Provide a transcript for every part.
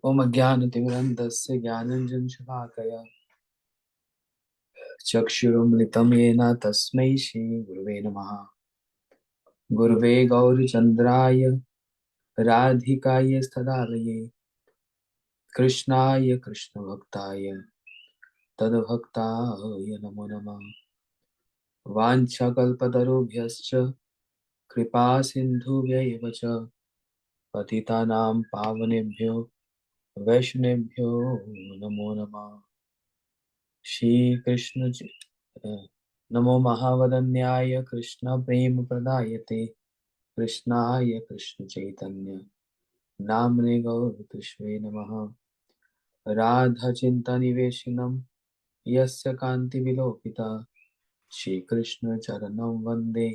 ओम अज्ञानतिमिरन्धस्य ज्ञानाञ्जनशलाकया चक्षुरुन्मिलितं येन तस्मै श्रीगुरवे नमः। गुरवे गौरचन्द्राय राधिकाय तदालये कृष्णाय कृष्णभक्ताय तद्भक्ताय नमो नमः। वाञ्छाकल्पतरुभ्यश्च कृपा सिन्धुभ्यैव च पतितानां पावनेभ्यो वैष्णवेभ्यो नमो नमः। श्री कृष्ण नमो महावदन्याय कृष्ण प्रेम प्रदायते कृष्णाय कृष्ण चैतन्य नामने गौरकृष्णे नमः। राधा चिंता निवेशिनम यस्य कांति विलोकिता श्री कृष्ण चरणं वंदे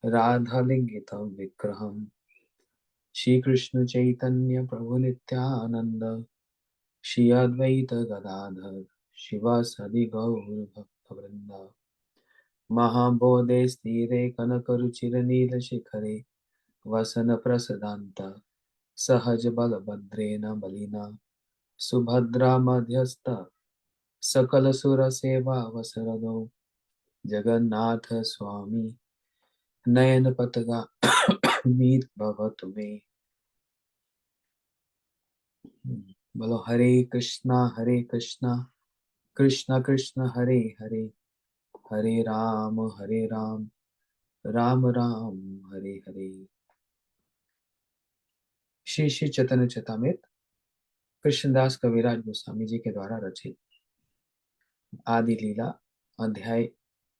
राधा लिंगित विग्रहम्। श्री कृष्ण चैतन्य प्रभु नित्यानंद श्री अद्वैत गदाधर शिवासादि गौर भक्त वृंदा। महाबोधे स्थिरे कनकरुचिरनीलशिखरे वसनप्रसदान्त सहज बलभद्रेण बलिना सुभद्रा मध्यस्थ सकलसुरसेवावसरदो जगन्नाथ स्वामी नयनपतगामित भवतु मे। बोलो हरे कृष्णा कृष्णा कृष्णा हरे हरे हरे राम राम राम हरे हरे। श्री श्री चैतन्य चेतामृत कृष्णदास कविराज गोस्वामी जी के द्वारा रचित आदि लीला अध्याय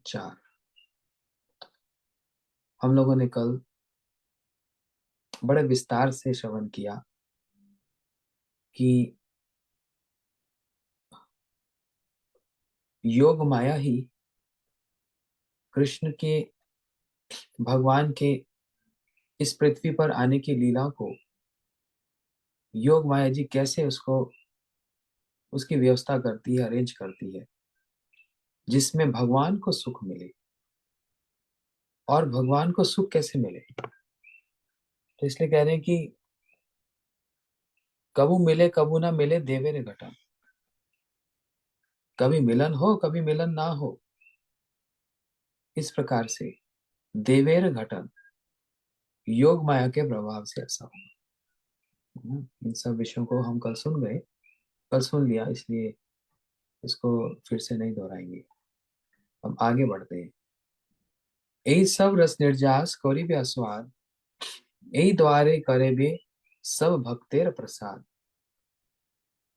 4। हम लोगों ने कल बड़े विस्तार से श्रवण किया कि योग माया ही कृष्ण के भगवान के इस पृथ्वी पर आने की लीला को योग माया जी कैसे उसको उसकी व्यवस्था करती है, अरेंज करती है, जिसमें भगवान को सुख मिले। और भगवान को सुख कैसे मिले, तो इसलिए कह रहे हैं कि कबू मिले कबू ना मिले देवेरे घटा। कभी मिलन हो कभी मिलन ना हो, इस प्रकार से देवेर घटन योग माया के प्रभाव से ऐसा होगा। इन सब विषयों को हम कल सुन गए, कल सुन लिया, इसलिए इसको फिर से नहीं दोहराएंगे। अब आगे बढ़ते हैं। यही सब रस निर्जास कौरिबे आस्वाद यही द्वारे करेबे सब भक्तेर प्रसाद।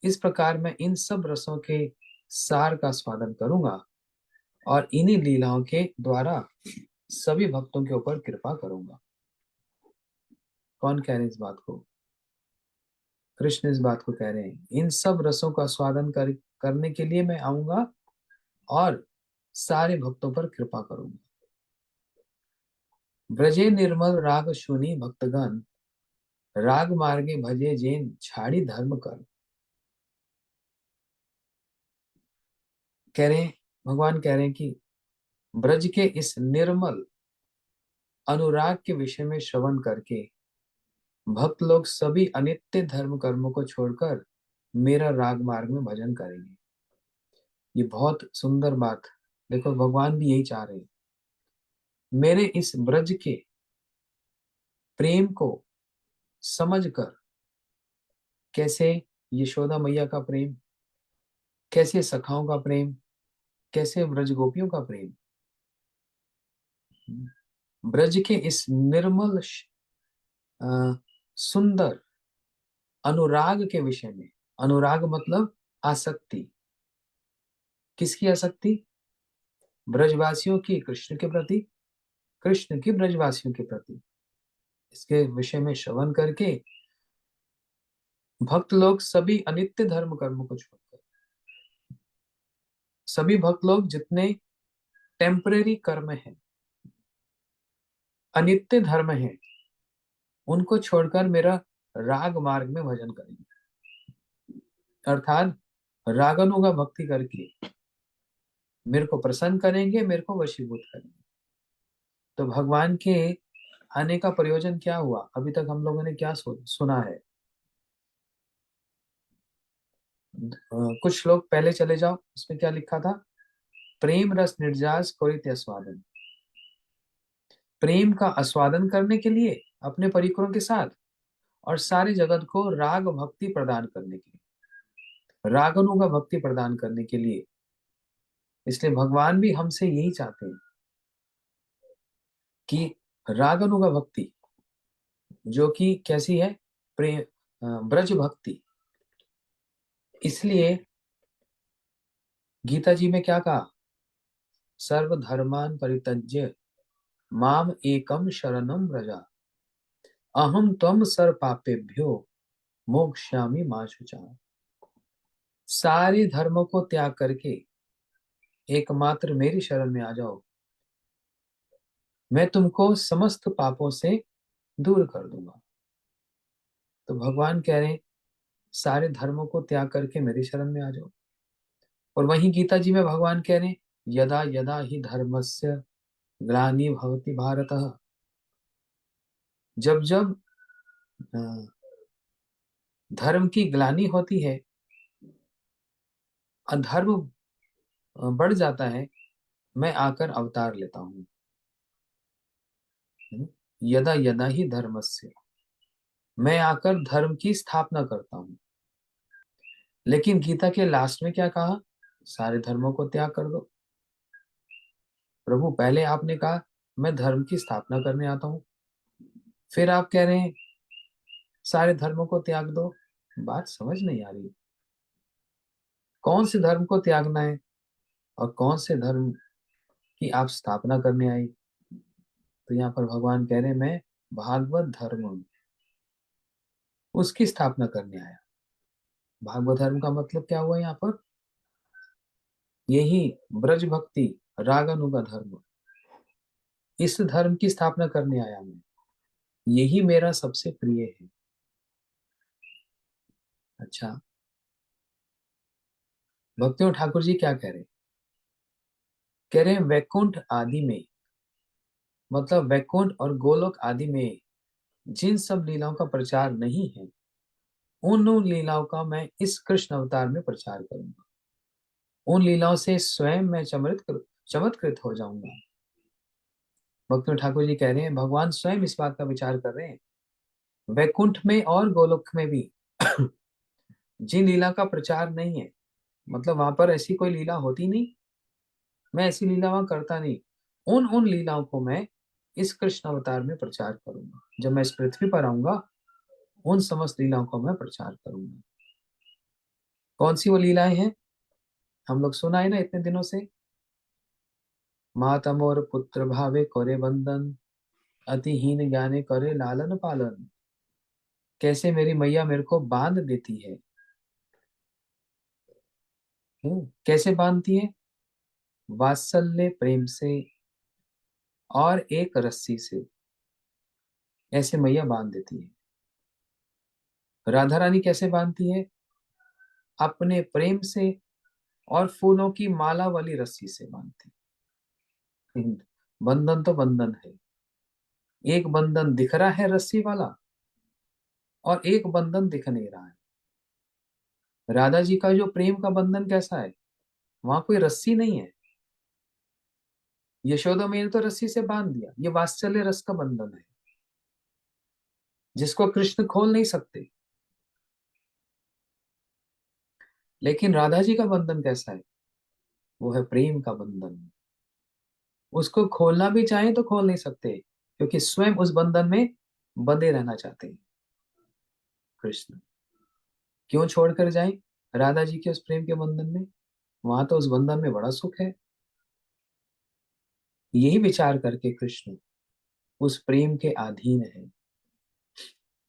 इस प्रकार मैं इन सब रसों के सार का स्वादन करूंगा और इन्हीं लीलाओं के द्वारा सभी भक्तों के ऊपर कृपा करूंगा। कौन कह रहे हैं इस बात को? कृष्ण इस बात को कह रहे हैं। इन सब रसों का स्वादन करने के लिए मैं आऊंगा और सारे भक्तों पर कृपा करूंगा। ब्रजे निर्मल राग सुनी भक्तगण राग मार्गे भजे जैन छाड़ी धर्म कर। कह रहे हैं, भगवान कह रहे हैं कि ब्रज के इस निर्मल अनुराग के विषय में श्रवण करके भक्त लोग सभी अनित्य धर्म कर्मों को छोड़कर मेरा राग मार्ग में भजन करेंगे। ये बहुत सुंदर बात। देखो, भगवान भी यही चाह रहे हैं। मेरे इस ब्रज के प्रेम को समझकर, कैसे यशोदा मैया का प्रेम, कैसे सखाओं का प्रेम, कैसे ब्रज गोपियों का प्रेम, ब्रज के इस निर्मल सुंदर अनुराग के विषय में। अनुराग मतलब आसक्ति। किसकी आसक्ति? ब्रजवासियों की कृष्ण के प्रति, कृष्ण की ब्रजवासियों के प्रति। इसके विषय में श्रवण करके भक्त लोग सभी अनित्य धर्म कर्म को छोड़कर, सभी भक्त लोग जितने टेम्परेरी कर्म हैं, अनित्य धर्म हैं, उनको छोड़कर मेरा राग मार्ग में भजन करेंगे। अर्थात रागानुगा भक्ति करके मेरे को प्रसन्न करेंगे, मेरे को वशीभूत करेंगे। तो भगवान के आने का प्रयोजन क्या हुआ? अभी तक हम लोगों ने क्या सुना है? कुछ श्लोक पहले चले जाओ, उसमें क्या लिखा था? प्रेम रस निर्जास कोरित आस्वादन। प्रेम का आस्वादन करने के लिए अपने परिकरों के साथ, और सारे जगत को राग भक्ति प्रदान करने के लिए, रागनु का भक्ति प्रदान करने के लिए। इसलिए भगवान भी हमसे यही चाहते हैं कि रागनु का भक्ति, जो कि कैसी है? प्रेम, ब्रज भक्ति। इसलिए गीता जी में क्या कहा? सर्व धर्मान परित्यज्य माम एकम शरणम व्रजा, अहम त्वम सर्व पापेभ्यो मोक्ष्यामि मा शुचा। सारे धर्मों को त्याग करके एकमात्र मेरी शरण में आ जाओ, मैं तुमको समस्त पापों से दूर कर दूंगा। तो भगवान कह रहे हैं सारे धर्मों को त्याग करके मेरी शरण में आ जाओ। और वहीं गीता जी में भगवान कह रहे हैं यदा यदा ही धर्मस्य ग्लानि भवति भारत। जब जब अ, धर्म की ग्लानि होती है, अधर्म बढ़ जाता है, मैं आकर अवतार लेता हूँ। यदा यदा ही धर्मस्य, मैं आकर धर्म की स्थापना करता हूँ। लेकिन गीता के लास्ट में क्या कहा? सारे धर्मों को त्याग कर दो। प्रभु पहले आपने कहा मैं धर्म की स्थापना करने आता हूँ, फिर आप कह रहे हैं सारे धर्मों को त्याग दो। बात समझ नहीं आ रही। कौन से धर्म को त्यागना है और कौन से धर्म की आप स्थापना करने आई? तो यहाँ पर भगवान कह रहे हैं मैं भागवत धर्म, उसकी स्थापना करने आया। भागवत धर्म का मतलब क्या हुआ यहाँ पर? यही ब्रज भक्ति, रागानुगा धर्म, इस धर्म की स्थापना करने आया मैं। यही मेरा सबसे प्रिय है। अच्छा, भक्तियों ठाकुर जी क्या कह रहे हैं? कह रहे हैं वैकुंठ आदि में, मतलब वैकुंठ और गोलोक आदि में जिन सब लीलाओं का प्रचार नहीं है, उन लीलाओं का मैं इस कृष्ण अवतार में प्रचार करूंगा। उन लीलाओं से स्वयं मैं चमत्कृत हो जाऊंगा। भक्ति ठाकुर जी कह रहे हैं भगवान स्वयं इस बात का विचार कर रहे हैं। वैकुंठ में और गोलोक में भी जिन लीला का प्रचार नहीं है, मतलब वहां पर ऐसी कोई लीला होती नहीं, मैं ऐसी लीला वहां करता नहीं, उन उन लीलाओं को मैं इस कृष्ण अवतार में प्रचार करूंगा। जब मैं इस पृथ्वी पर आऊंगा, उन समस्त लीलाओं को मैं प्रचार करूंगा। कौन सी वो लीलाएं हैं? हम लोग सुना है ना इतने दिनों से, माता मोर पुत्र भावे करे बंदन, अतिहीन ज्ञाने करे लालन पालन। कैसे मेरी मैया मेरे को बांध देती है। कैसे बांधती है? वात्सल्य प्रेम से और एक रस्सी से, ऐसे मैया बांध देती है। राधा रानी कैसे बांधती है? अपने प्रेम से और फूलों की माला वाली रस्सी से बांधती है। बंधन तो बंधन है, एक बंधन दिख रहा है रस्सी वाला, और एक बंधन दिख नहीं रहा है। राधा जी का जो प्रेम का बंधन कैसा है? वहां कोई रस्सी नहीं है। यशोदा मैया ने तो रस्सी से बांध दिया, ये वात्सल्य रस का बंधन है जिसको कृष्ण खोल नहीं सकते। लेकिन राधा जी का बंधन कैसा है? वो है प्रेम का बंधन। उसको खोलना भी चाहे तो खोल नहीं सकते, क्योंकि स्वयं उस बंधन में बंधे रहना चाहते हैं। कृष्ण क्यों छोड़कर जाए राधा जी के उस प्रेम के बंधन में? वहां तो उस बंधन में बड़ा सुख है। यही विचार करके कृष्ण उस प्रेम के अधीन है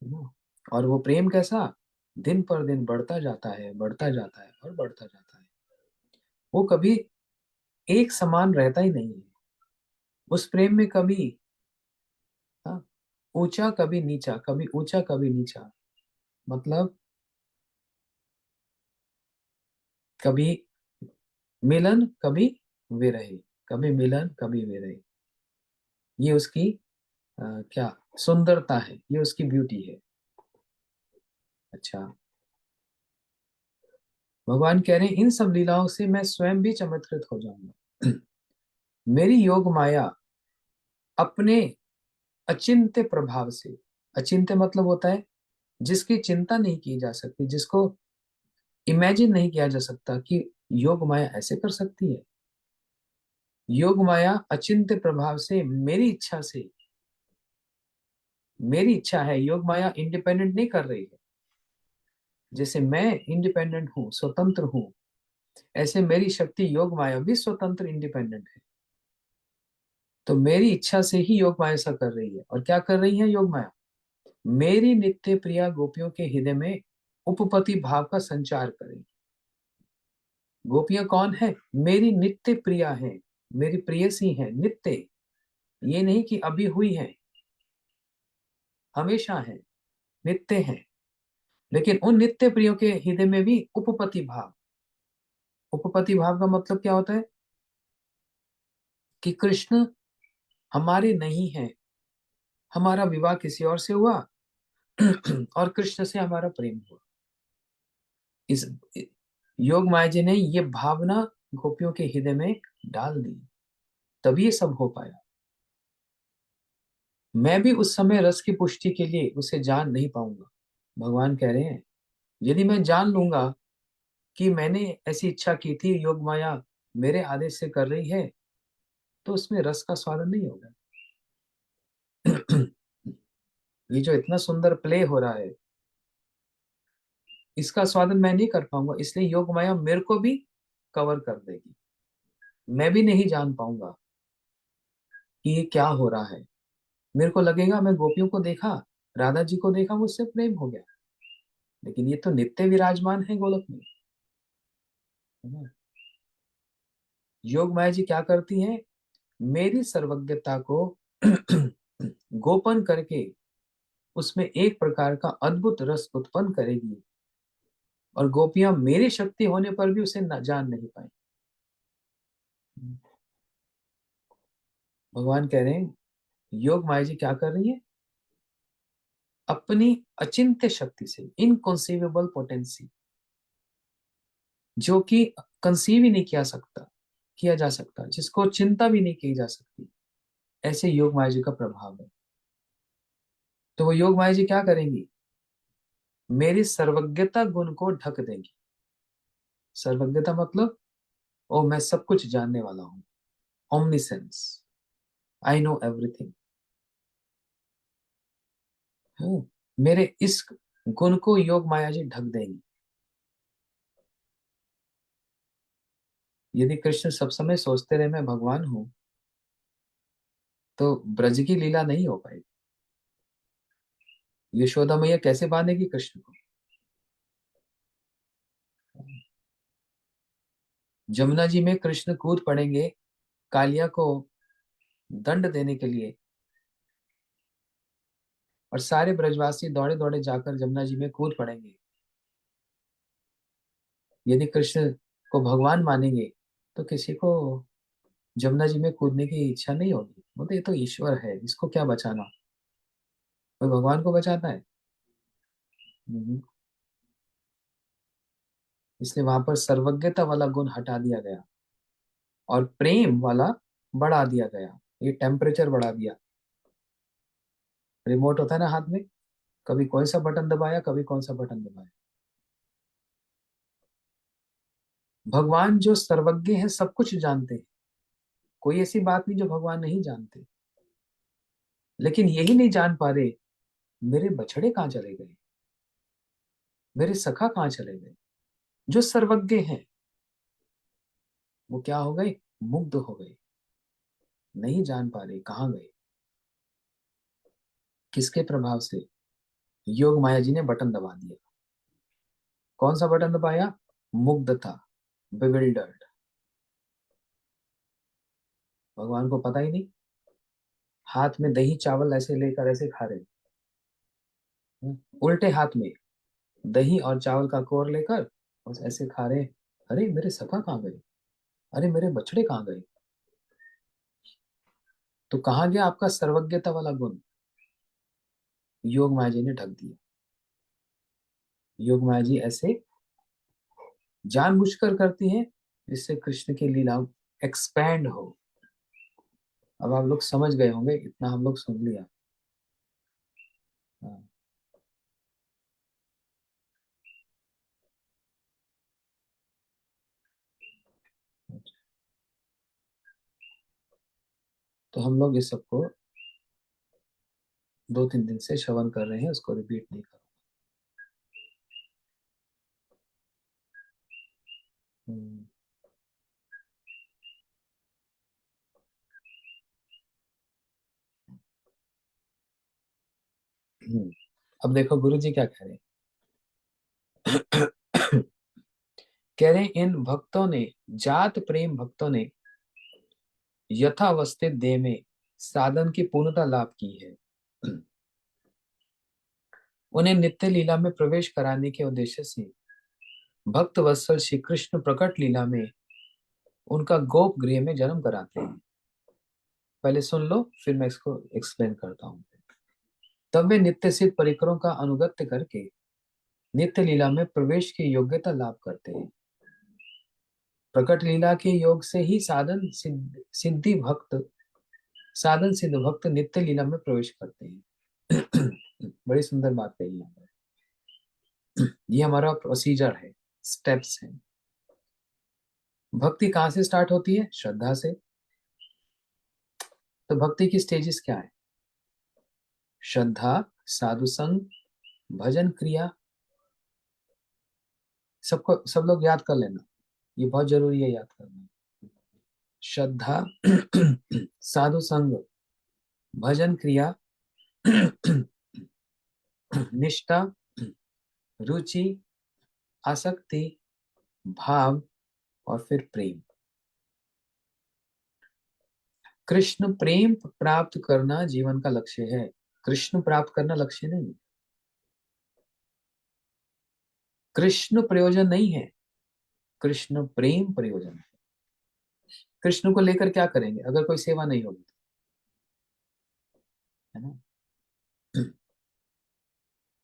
ना? और वो प्रेम कैसा? दिन पर दिन बढ़ता जाता है, बढ़ता जाता है और बढ़ता जाता है। वो कभी एक समान रहता ही नहीं है। उस प्रेम में कभी हाँ, ऊंचा कभी नीचा, कभी ऊंचा कभी नीचा, मतलब कभी मिलन कभी विरह, कभी मिलन कभी विरह। ये उसकी क्या सुंदरता है, ये उसकी ब्यूटी है। अच्छा, भगवान कह रहे हैं इन सब लीलाओं से मैं स्वयं भी चमत्कृत हो जाऊंगा। मेरी योग माया अपने अचिंत्य प्रभाव से, अचिंत्य मतलब होता है जिसकी चिंता नहीं की जा सकती, जिसको इमेजिन नहीं किया जा सकता कि योग माया ऐसे कर सकती है। योग माया अचिंत्य प्रभाव से मेरी इच्छा से, मेरी इच्छा है, योग माया इंडिपेंडेंट नहीं कर रही है। जैसे मैं इंडिपेंडेंट हूं, स्वतंत्र हूं, ऐसे मेरी शक्ति योग माया भी स्वतंत्र इंडिपेंडेंट है। तो मेरी इच्छा से ही योग माया ऐसा कर रही है। और क्या कर रही है योग माया? मेरी नित्य प्रिया गोपियों के हृदय में उपपति भाव का संचार करेगी। गोपियां कौन है? मेरी नित्य प्रिया है, मेरी प्रेयसी है, नित्य। ये नहीं कि अभी हुई है, हमेशा है, नित्य है। लेकिन उन नित्य प्रियों के हृदय में भी उपपति भाव, उपपति भाव का मतलब क्या होता है? कि कृष्ण हमारे नहीं है, हमारा विवाह किसी और से हुआ और कृष्ण से हमारा प्रेम हुआ। इस योग माया जी ने ये भावना गोपियों के हृदय में डाल दी, तभी ये सब हो पाया। मैं भी उस समय रस की पुष्टि के लिए उसे जान नहीं पाऊंगा। भगवान कह रहे हैं यदि मैं जान लूंगा कि मैंने ऐसी इच्छा की थी, योग माया मेरे आदेश से कर रही है, तो उसमें रस का स्वाद नहीं होगा। ये जो इतना सुंदर प्ले हो रहा है, इसका स्वादन मैं नहीं कर पाऊंगा, इसलिए योग माया मेरे को भी कवर कर देगी। मैं भी नहीं जान पाऊंगा कि ये क्या हो रहा है। मेरे को लगेगा मैं गोपियों को देखा, राधा जी को देखा, मुझसे प्रेम हो गया, लेकिन ये तो नित्य विराजमान है गोलक में, है ना। योग माया जी क्या करती हैं? मेरी सर्वज्ञता को गोपन करके उसमें एक प्रकार का अद्भुत रस उत्पन्न करेगी, और गोपियां मेरी शक्ति होने पर भी उसे न जान नहीं पाई। भगवान कह रहे हैं योग माया जी क्या कर रही है? अपनी अचिंत्य शक्ति से, इनकंसीवेबल पोटेंसी, जो कि कंसीव ही नहीं किया जा सकता, जिसको चिंता भी नहीं की जा सकती, ऐसे योग माया जी का प्रभाव है। तो वो योग माया जी क्या करेंगी? मेरी सर्वज्ञता गुण को ढक देंगी। सर्वज्ञता मतलब ओ मैं सब कुछ जानने वाला हूं, ओमनिसेंस, आई नो एवरीथिंग। मेरे इस गुण को योग माया जी ढक देंगी। यदि कृष्ण सब समय सोचते रहे मैं भगवान हूं, तो ब्रज की लीला नहीं हो पाएगी। यशोदा मैया कैसे बांधेगी कृष्ण को? जमुना जी में कृष्ण कूद पड़ेंगे कालिया को दंड देने के लिए, और सारे ब्रजवासी दौड़े दौड़े जाकर जमुना जी में कूद पड़ेंगे। यदि कृष्ण को भगवान मानेंगे तो किसी को जमुना जी में कूदने की इच्छा नहीं होगी। बोलते ये तो ईश्वर है, इसको क्या बचाना, कोई भगवान को बचाता है? नहीं। इसलिए वहां पर सर्वज्ञता वाला गुण हटा दिया गया और प्रेम वाला बढ़ा दिया गया। ये टेम्परेचर बढ़ा दिया। रिमोट होता है ना हाथ में, कभी कौन सा बटन दबाया, कभी कौन सा बटन दबाया। भगवान जो सर्वज्ञ है, सब कुछ जानते हैं, कोई ऐसी बात नहीं जो भगवान नहीं जानते। लेकिन यही नहीं जान पा रहे मेरे बछड़े कहाँ चले गए, मेरे सखा कहाँ चले गए। जो सर्वज्ञ हैं वो क्या हो गए? मुग्ध हो गए, नहीं जान पा रहे कहाँ गए। किसके प्रभाव से? योग माया जी ने बटन दबा दिया। कौन सा बटन दबाया? मुग्धता, बिविल्डर्ड। भगवान को पता ही नहीं, हाथ में दही चावल ऐसे लेकर ऐसे खा रहे, उल्टे हाथ में दही और चावल का कोर लेकर बस ऐसे खा रहे। अरे मेरे सखा कहाँ गए, अरे मेरे बछड़े कहाँ गए। तो कहाँ गया आपका सर्वज्ञता वाला गुण? योग माया जी ने ढक दिया। योग माया जी ऐसे जानबूझकर करती है जिससे कृष्ण की लीला एक्सपैंड हो। अब आप लोग समझ गए होंगे, इतना हम लोग सुन लिया। हाँ, तो हम लोग इस सबको 2-3 दिन से श्रवण कर रहे हैं, उसको रिपीट नहीं करो। हम्म, हम्म। अब देखो गुरु जी क्या कह रहे हैं। कह रहे हैं, इन भक्तों ने, जात प्रेम भक्तों ने यथावस्थित देह में साधन की पूर्णता लाभ की है। उन्हें नित्य लीला में प्रवेश कराने के उद्देश्य से भक्त वत्सल श्री कृष्ण प्रकट लीला में उनका गोप गृह में जन्म कराते हैं। पहले सुन लो, फिर मैं इसको एक्सप्लेन करता हूँ। तब वे नित्य सिद्ध परिकरों का अनुगत्य करके नित्य लीला में प्रवेश की योग्यता लाभ करते हैं। प्रकट लीला के योग से ही सिद्धि भक्त, साधन सिद्ध भक्त नित्य लीला में प्रवेश करते हैं। बड़ी सुंदर बात कही यहाँ पर। ये हमारा प्रोसीजर है, स्टेप्स हैं। भक्ति कहाँ से स्टार्ट होती है? श्रद्धा से। तो भक्ति की स्टेजेस क्या है? श्रद्धा, साधु संग, भजन क्रिया। सबको, सब लोग याद कर लेना, ये बहुत जरूरी है याद करना। श्रद्धा, साधु संग, भजन क्रिया, निष्ठा, रुचि, आसक्ति, भाव, और फिर प्रेम। कृष्ण प्रेम प्राप्त करना जीवन का लक्ष्य है। कृष्ण प्राप्त करना लक्ष्य नहीं, कृष्ण प्रयोजन नहीं है, कृष्ण प्रेम प्रयोजन है। कृष्ण को लेकर क्या करेंगे अगर कोई सेवा नहीं होगी तो? है ना?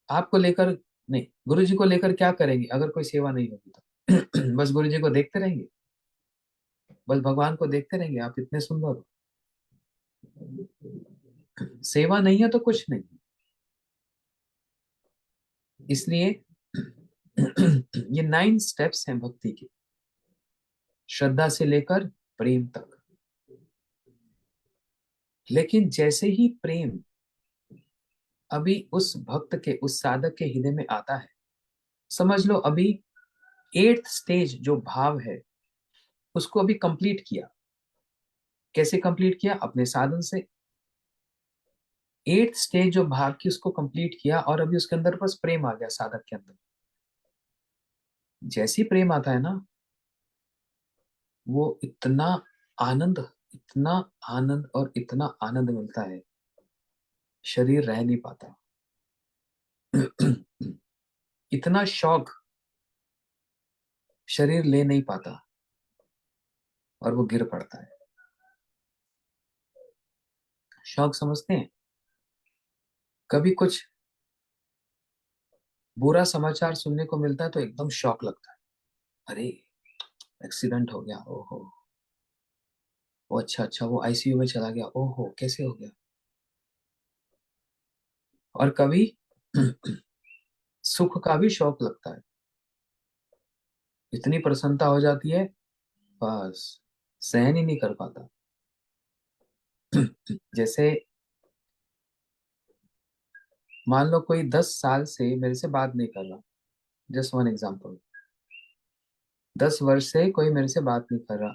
आपको लेकर नहीं, गुरु जी को लेकर क्या करेंगे अगर कोई सेवा नहीं होगी तो? बस गुरु जी को देखते रहेंगे, बस भगवान को देखते रहेंगे, आप इतने सुंदर हो। सेवा नहीं है तो कुछ नहीं। इसलिए ये 9 स्टेप्स हैं भक्ति के, श्रद्धा से लेकर प्रेम तक। लेकिन जैसे ही प्रेम अभी उस भक्त के, उस साधक के हृदय में आता है, समझ लो अभी 8th स्टेज जो भाव है उसको अभी कंप्लीट किया। कैसे कंप्लीट किया? अपने साधन से। 8th स्टेज जो भाव की उसको कंप्लीट किया, और अभी उसके अंदर बस प्रेम आ गया साधक के अंदर। जैसे ही प्रेम आता है ना, वो इतना आनंद, इतना आनंद और इतना आनंद मिलता है, शरीर रह नहीं पाता। इतना शौक शरीर ले नहीं पाता, और वो गिर पड़ता है। शौक समझते हैं? कभी कुछ बुरा समाचार सुनने को मिलता है तो एकदम शौक लगता है। अरे, एक्सीडेंट हो गया, ओहो। ओ अच्छा अच्छा, वो आईसीयू में चला गया, ओहो कैसे हो गया। और कभी सुख का भी शौक लगता है, इतनी प्रसन्नता हो जाती है, बस सहन ही नहीं कर पाता। जैसे मान लो कोई 10 साल से मेरे से बात नहीं कर रहा, जस्ट वन एग्जाम्पल। 10 वर्ष से कोई मेरे से बात नहीं कर रहा,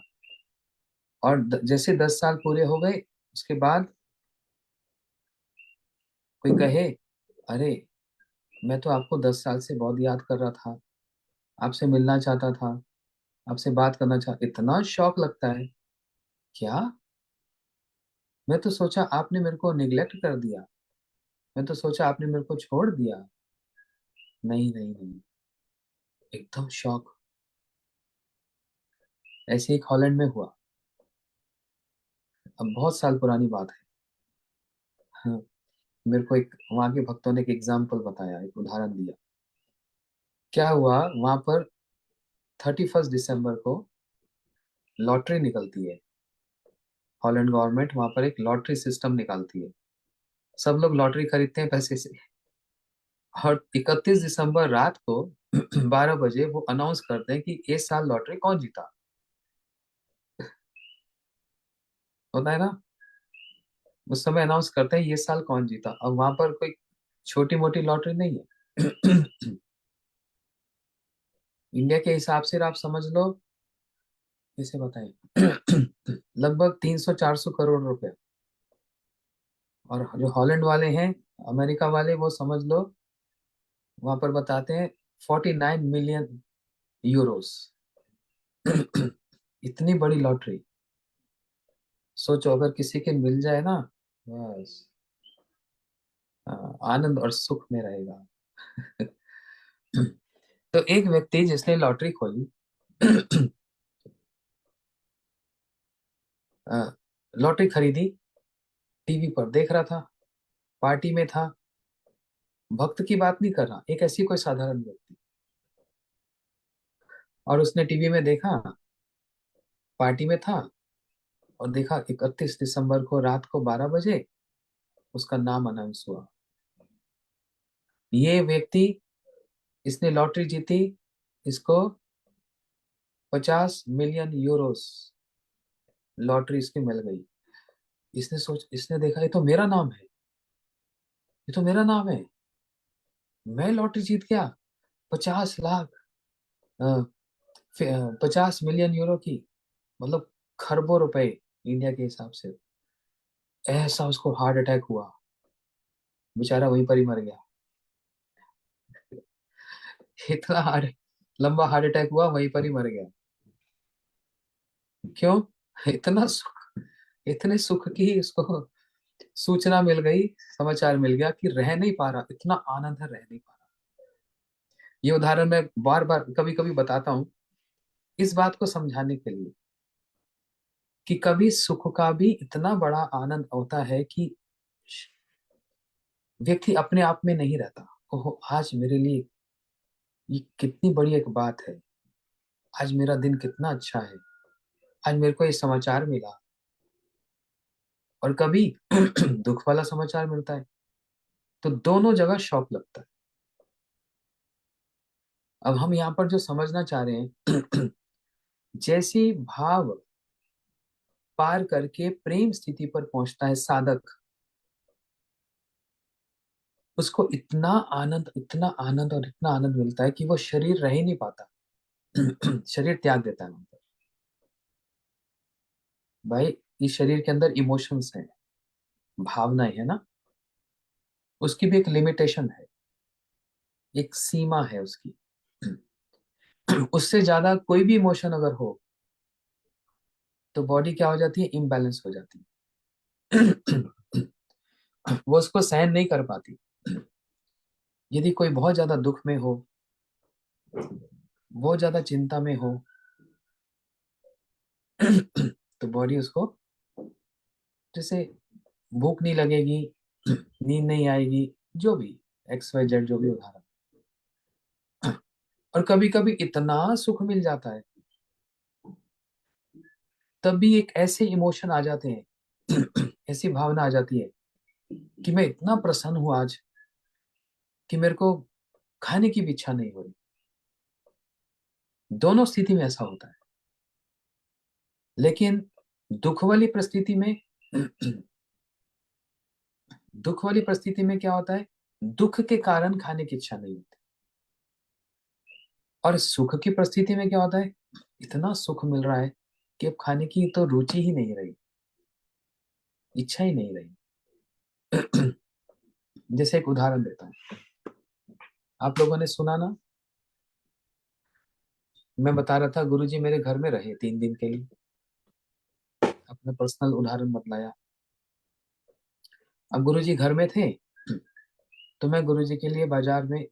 और जैसे 10 साल पूरे हो गए, उसके बाद कोई कहे, अरे मैं तो आपको 10 साल से बहुत याद कर रहा था, आपसे मिलना चाहता था, आपसे बात करना चाहता, इतना शौक लगता है। क्या? मैं तो सोचा आपने मेरे को निग्लेक्ट कर दिया, मैं तो सोचा आपने मेरे को छोड़ दिया। नहीं नहीं नहीं, एकदम शौक। ऐसे एक हॉलैंड में हुआ, अब बहुत साल पुरानी बात है। हाँ, मेरे को एक वहां के भक्तों ने एक एग्जाम्पल बताया, एक उदाहरण दिया। क्या हुआ वहां पर, 31 दिसंबर को लॉटरी निकलती है। हॉलैंड गवर्नमेंट वहां पर एक लॉटरी सिस्टम निकालती है। सब लोग लॉटरी खरीदते हैं पैसे से। और 31 दिसंबर रात को 12 बजे वो अनाउंस करते हैं कि इस साल लॉटरी कौन जीता। होता है ना, उस समय अनाउंस करते हैं ये साल कौन जीता। अब वहां पर कोई छोटी मोटी लॉटरी नहीं है। इंडिया के हिसाब से आप समझ लो, कैसे बताएं, लगभग 300-400 करोड़ रुपए। और जो हॉलैंड वाले हैं, अमेरिका वाले, वो समझ लो वहां पर बताते हैं 49 मिलियन यूरोस। इतनी बड़ी लॉटरी, सोचो अगर किसी के मिल जाए ना, बस आनंद और सुख में रहेगा। तो एक व्यक्ति जिसने लॉटरी खोली, लॉटरी खरीदी, टीवी पर देख रहा था, पार्टी में था, भक्त की बात नहीं कर रहा, एक ऐसी कोई साधारण व्यक्ति। और उसने टीवी में देखा, पार्टी में था, और देखा 31 दिसंबर को रात को 12 बजे उसका नाम अनाउंस हुआ। ये व्यक्ति, इसने लॉटरी जीती, इसको 50 मिलियन यूरोस लॉटरी इसकी मिल गई। इसने देखा ये तो मेरा नाम है, ये तो मेरा नाम है, मैं लॉटरी जीत गया 50 लाख, 50 मिलियन यूरो की, मतलब खरबों रुपए इंडिया के हिसाब से। ऐसा उसको हार्ट अटैक हुआ, बेचारा वहीं पर ही मर गया। इतना हार्ट लंबा हार्ट अटैक हुआ, वहीं पर ही मर गया। क्यों? इतना सुख, इतने सुख की उसको सूचना मिल गई, समाचार मिल गया कि रह नहीं पा रहा, इतना आनंद है, रह नहीं पा रहा। ये उदाहरण मैं बार बार कभी कभी बताता हूँ इस बात को समझाने के लिए कि कभी सुख का भी इतना बड़ा आनंद होता है कि व्यक्ति अपने आप में नहीं रहता। ओहो, आज मेरे लिए ये कितनी बड़ी एक बात है, आज मेरा दिन कितना अच्छा है, आज मेरे को ये समाचार मिला। और कभी दुख वाला समाचार मिलता है, तो दोनों जगह शौक लगता है। अब हम यहाँ पर जो समझना चाह रहे हैं, जैसी भाव पार करके प्रेम स्थिति पर पहुंचता है साधक, उसको इतना आनंद, इतना आनंद और इतना आनंद मिलता है कि वो शरीर रह ही नहीं पाता। शरीर त्याग देता है वहां पर। भाई, इस शरीर के अंदर इमोशंस हैं, भावनाएं है ना, उसकी भी एक लिमिटेशन है, एक सीमा है उसकी। उससे ज्यादा कोई भी इमोशन अगर हो तो बॉडी क्या हो जाती है, इम्बैलेंस हो जाती है। वो उसको सहन नहीं कर पाती। यदि कोई बहुत ज्यादा दुख में हो, बहुत ज्यादा चिंता में हो, तो बॉडी उसको, जैसे भूख नहीं लगेगी, नींद नहीं आएगी, जो भी एक्स वाई जेड जो भी उदाहरण। और कभी कभी इतना सुख मिल जाता है, तब भी एक ऐसे इमोशन आ जाते हैं, ऐसी भावना आ जाती है कि मैं इतना प्रसन्न हूं आज कि मेरे को खाने की भी इच्छा नहीं हो रही। दोनों स्थिति में ऐसा होता है। लेकिन दुख वाली परिस्थिति में, दुख वाली परिस्थिति में क्या होता है, दुख के कारण खाने की इच्छा नहीं होती। और सुख की परिस्थिति में क्या होता है, इतना सुख मिल रहा है कि अब खाने की तो रुचि ही नहीं रही, इच्छा ही नहीं रही। जैसे एक उदाहरण देता हूँ, आप लोगों ने सुना ना, मैं बता रहा था गुरुजी मेरे घर में रहे 3 दिन के लिए, अपना पर्सनल उदाहरण बतलाया। अब गुरुजी घर में थे, तो मैं गुरुजी के लिए बाजार में,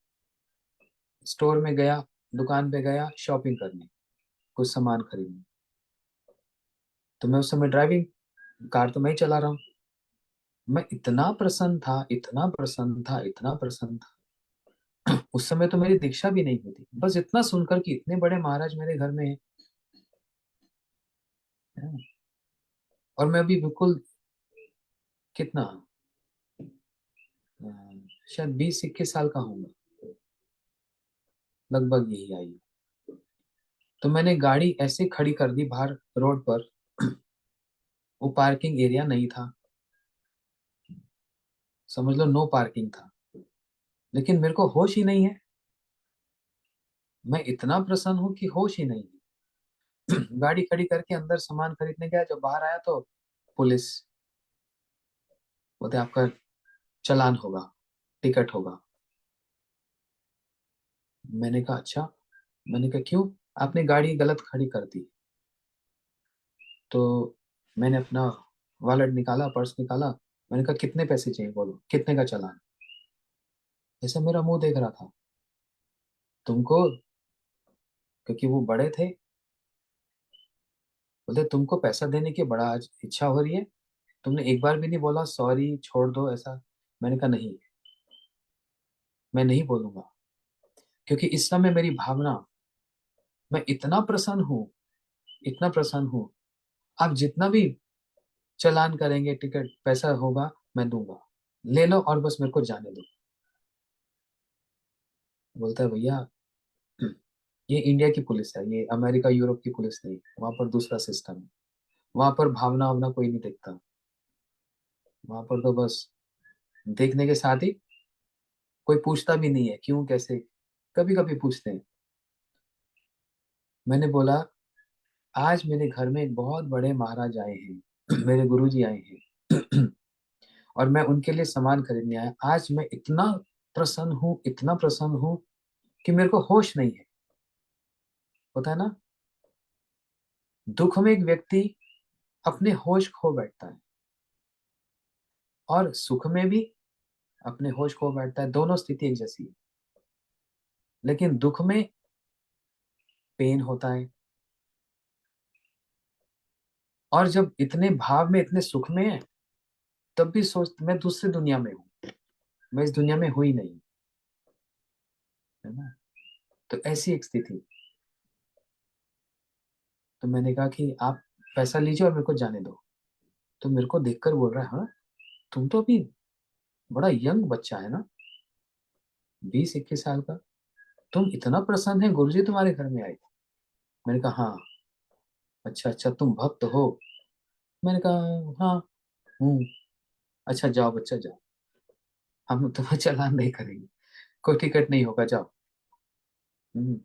स्टोर में गया, दुकान पे गया शॉपिंग करने, कुछ सामान खरीदने। तो मैं उस समय ड्राइविंग, कार तो मैं ही चला रहा हूँ। मैं इतना प्रसन्न था, इतना प्रसन्न था, इतना प्रसन्न था उस समय तो मेरी दीक्षा भी नहीं हुई थी, बस इतना सुनकर कि इतने बड़े महाराज मेरे घर में हैं। और मैं अभी बिल्कुल, कितना, अ, शायद 20-21 साल का हूँ, लगभग यही आई। तो मैंने गाड़ी ऐसे खड़ी कर दी बाहर रोड पर। वो पार्किंग एरिया नहीं था, समझ लो नो पार्किंग था। लेकिन मेरे को होश ही नहीं है। मैं इतना प्रसन्न हूं कि होश ही नहीं है। गाड़ी खड़ी करके अंदर सामान खरीदने गया, जब बाहर आया तो पुलिस बोलते आपका चालान होगा, टिकट होगा। मैंने कहा अच्छा। मैंने कहा क्यों? आपने गाड़ी गलत खड़ी कर दी। तो मैंने अपना वॉलेट निकाला, पर्स निकाला। मैंने कहा कितने पैसे चाहिए, बोलो कितने का चालान। ऐसा मेरा मुंह देख रहा था तुमको, क्योंकि वो बड़े थे। बोलते तुमको पैसा देने की बड़ा आज इच्छा हो रही है, तुमने एक बार भी नहीं बोला सॉरी छोड़ दो ऐसा। मैंने कहा नहीं, मैं नहीं बोलूंगा, क्योंकि इस समय मेरी भावना, मैं इतना प्रसन्न हूँ, इतना प्रसन्न हूँ। आप जितना भी चालान करेंगे, टिकट पैसा होगा, मैं दूंगा, ले लो और बस मेरे को जाने दो। बोलता है भैया, ये इंडिया की पुलिस है, ये अमेरिका यूरोप की पुलिस नहीं, वहां पर दूसरा सिस्टम है। वहां पर भावना भावना कोई नहीं देखता। वहां पर तो बस देखने के साथ ही कोई पूछता भी नहीं है क्यों कैसे। कभी कभी पूछते हैं। मैंने बोला आज मेरे घर में एक बहुत बड़े महाराज आए हैं, मेरे गुरुजी आए हैं। और मैं उनके लिए सामान खरीदने आया। आज मैं इतना प्रसन्न हूँ, इतना प्रसन्न हूँ कि मेरे को होश नहीं है। होता है ना, दुख में एक व्यक्ति अपने होश खो बैठता है, और सुख में भी अपने होश खो बैठता है। दोनों स्थिति एक जैसी है। लेकिन दुख में पेन होता है, और जब इतने भाव में, इतने सुख में है, तब भी सोच मैं दूसरी दुनिया में हूँ, मैं इस दुनिया में हुई नहीं। है ना। तो ऐसी एक स्थिति। तो मैंने कहा कि आप पैसा लीजिए और मेरे को जाने दो। तो मेरे को देखकर बोल रहा है, हाँ तुम तो अभी बड़ा यंग बच्चा है ना, 20-21 साल का, तुम इतना प्रसन्न है, गुरुजी तुम्हारे घर में आए। मैंने कहा हाँ। अच्छा अच्छा, तुम भक्त हो। मैंने कहा हाँ हूँ। अच्छा जाओ बच्चा जाओ, हम तुम्हें चालान नहीं करेंगे, कोई टिकट नहीं होगा, जाओ। हम्म,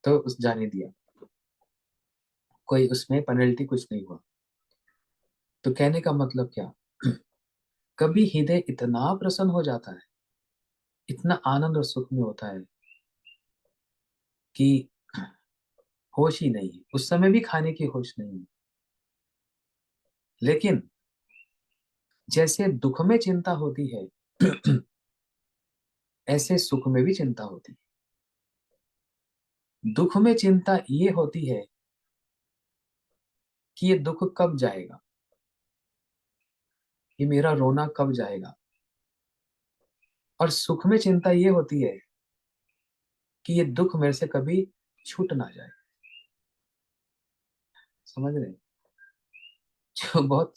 तो उस जाने दिया, कोई उसमें पेनल्टी कुछ नहीं हुआ। तो कहने का मतलब क्या, कभी हृदय इतना प्रसन्न हो जाता है, इतना आनंद और सुख में होता है कि होश ही नहीं है। उस समय भी खाने की होश नहीं है। लेकिन जैसे दुख में चिंता होती है, ऐसे सुख में भी चिंता होती है। दुख में चिंता ये होती है कि ये दुख कब जाएगा, ये मेरा रोना कब जाएगा। और सुख में चिंता ये होती है कि ये दुख मेरे से कभी छूट ना जाए। समझ रहे हैं? जो बहुत,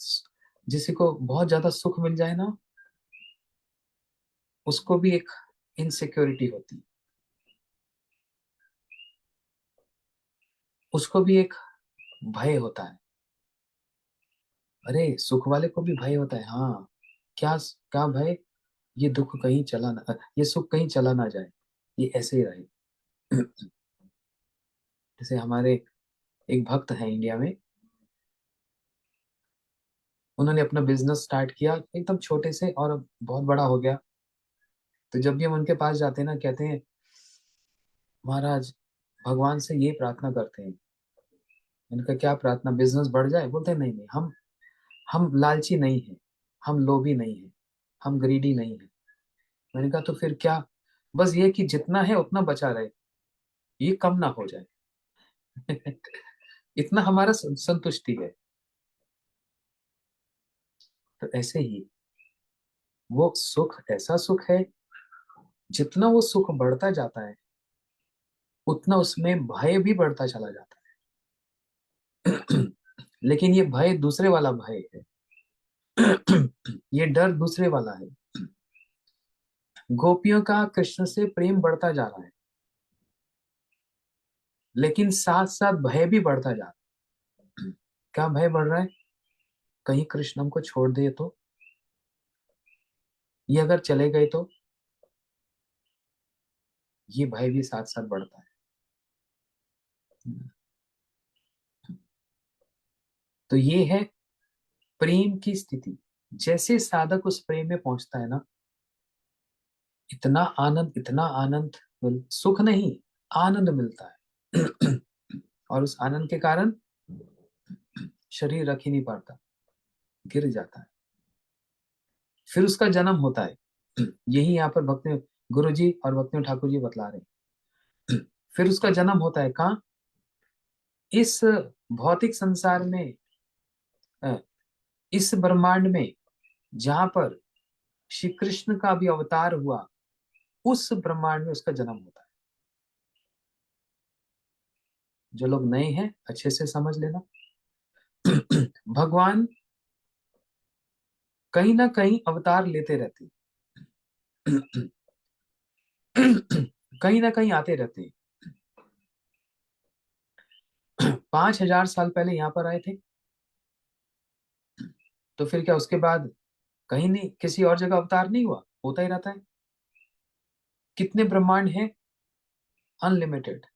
जिसी को बहुत ज्यादा सुख मिल जाए ना, उसको भी एक इनसिक्योरिटी होती है, उसको भी एक भय होता है। अरे सुख वाले को भी भय होता है, हाँ। क्या क्या भय, ये दुख कहीं चला ना, ये सुख कहीं चला ना जाए, ये ऐसे ही रहे। जैसे हमारे एक भक्त हैं इंडिया में, उन्होंने अपना बिजनेस स्टार्ट किया एकदम छोटे से, और अब बहुत बड़ा हो गया। तो जब भी हम उनके पास जाते हैं ना, कहते हैं महाराज भगवान से ये प्रार्थना करते हैं। इनका क्या प्रार्थना, बिजनेस बढ़ जाए? बोलते हैं नहीं नहीं, हम लालची नहीं है, हम लोभी नहीं है, हम ग्रीडी नहीं है। मैंने कहा तो फिर क्या? बस ये कि जितना है उतना बचा रहे, ये कम ना हो जाए। इतना हमारा संतुष्टि है। तो ऐसे ही वो सुख, ऐसा सुख है जितना वो सुख बढ़ता जाता है उतना उसमें भय भी बढ़ता चला जाता है। लेकिन ये भय दूसरे वाला भय है। ये डर दूसरे वाला है। गोपियों का कृष्ण से प्रेम बढ़ता जा रहा है, लेकिन साथ साथ भय भी बढ़ता जा रहा है। क्या भय बढ़ रहा है? कहीं कृष्ण हमको छोड़ दे तो, ये अगर चले गए तो, ये भय भी साथ साथ बढ़ता है। तो ये है प्रेम की स्थिति। जैसे साधक उस प्रेम में पहुंचता है ना, इतना आनंद, इतना आनंद, सुख नहीं, आनंद मिलता है। और उस आनंद के कारण शरीर रख ही नहीं पाता, गिर जाता है। फिर उसका जन्म होता है। यही यहाँ पर भक्ति गुरु जी और भक्ति ठाकुर जी बतला रहे हैं। फिर उसका जन्म होता है कहाँ? इस भौतिक संसार में, अ, इस ब्रह्मांड में, जहां पर श्री कृष्ण का भी अवतार हुआ, उस ब्रह्मांड में उसका जन्म होता है। जो लोग नए हैं अच्छे से समझ लेना। भगवान कहीं ना कहीं अवतार लेते रहते हैं। कहीं ना कहीं आते रहते हैं। 5,000 साल पहले यहाँ पर आए थे, तो फिर क्या उसके बाद कहीं नहीं, किसी और जगह अवतार नहीं हुआ? होता ही रहता है। कितने ब्रह्मांड हैं? अनलिमिटेड,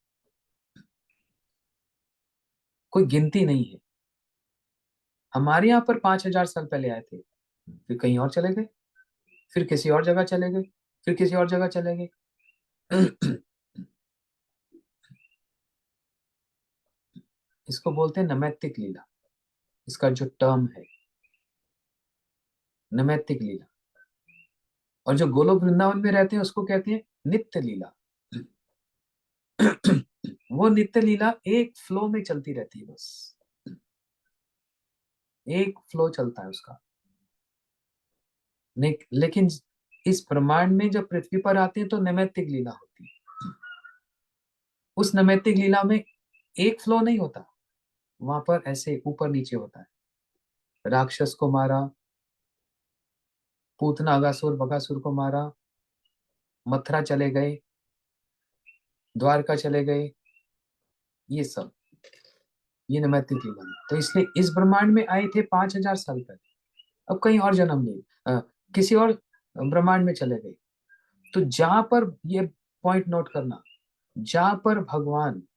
कोई गिनती नहीं है। हमारे यहाँ पर 5,000 साल पहले आए थे, फिर कहीं और चले गए, फिर किसी और जगह चले गए, फिर किसी और जगह चले गए। इसको बोलते हैं नैमित्तिक लीला। इसका जो टर्म है, नैमित्तिक लीला। और जो गोलोक वृंदावन में रहते हैं उसको कहते हैं नित्य लीला। वो नित्य लीला एक फ्लो में चलती रहती है बस, एक फ्लो चलता है उसका। लेकिन इस ब्रह्मांड में जब पृथ्वी पर आते हैं तो नैमित्तिक लीला होती है। उस नैमित्तिक लीला में एक फ्लो नहीं होता, वहां पर ऐसे ऊपर नीचे होता है। राक्षस को मारा, पूतना अगासुर बकासुर को मारा, मथुरा चले गए, द्वारका चले गए, ये सब, ये नैमित्तिक लीला है। तो इसलिए इस ब्रह्मांड में आए थे 5,000 साल पहले, अब कहीं और जन्म नहीं, किसी और ब्रह्मांड में चले गए। तो जहां पर, ये पॉइंट नोट करना, जहां पर भगवान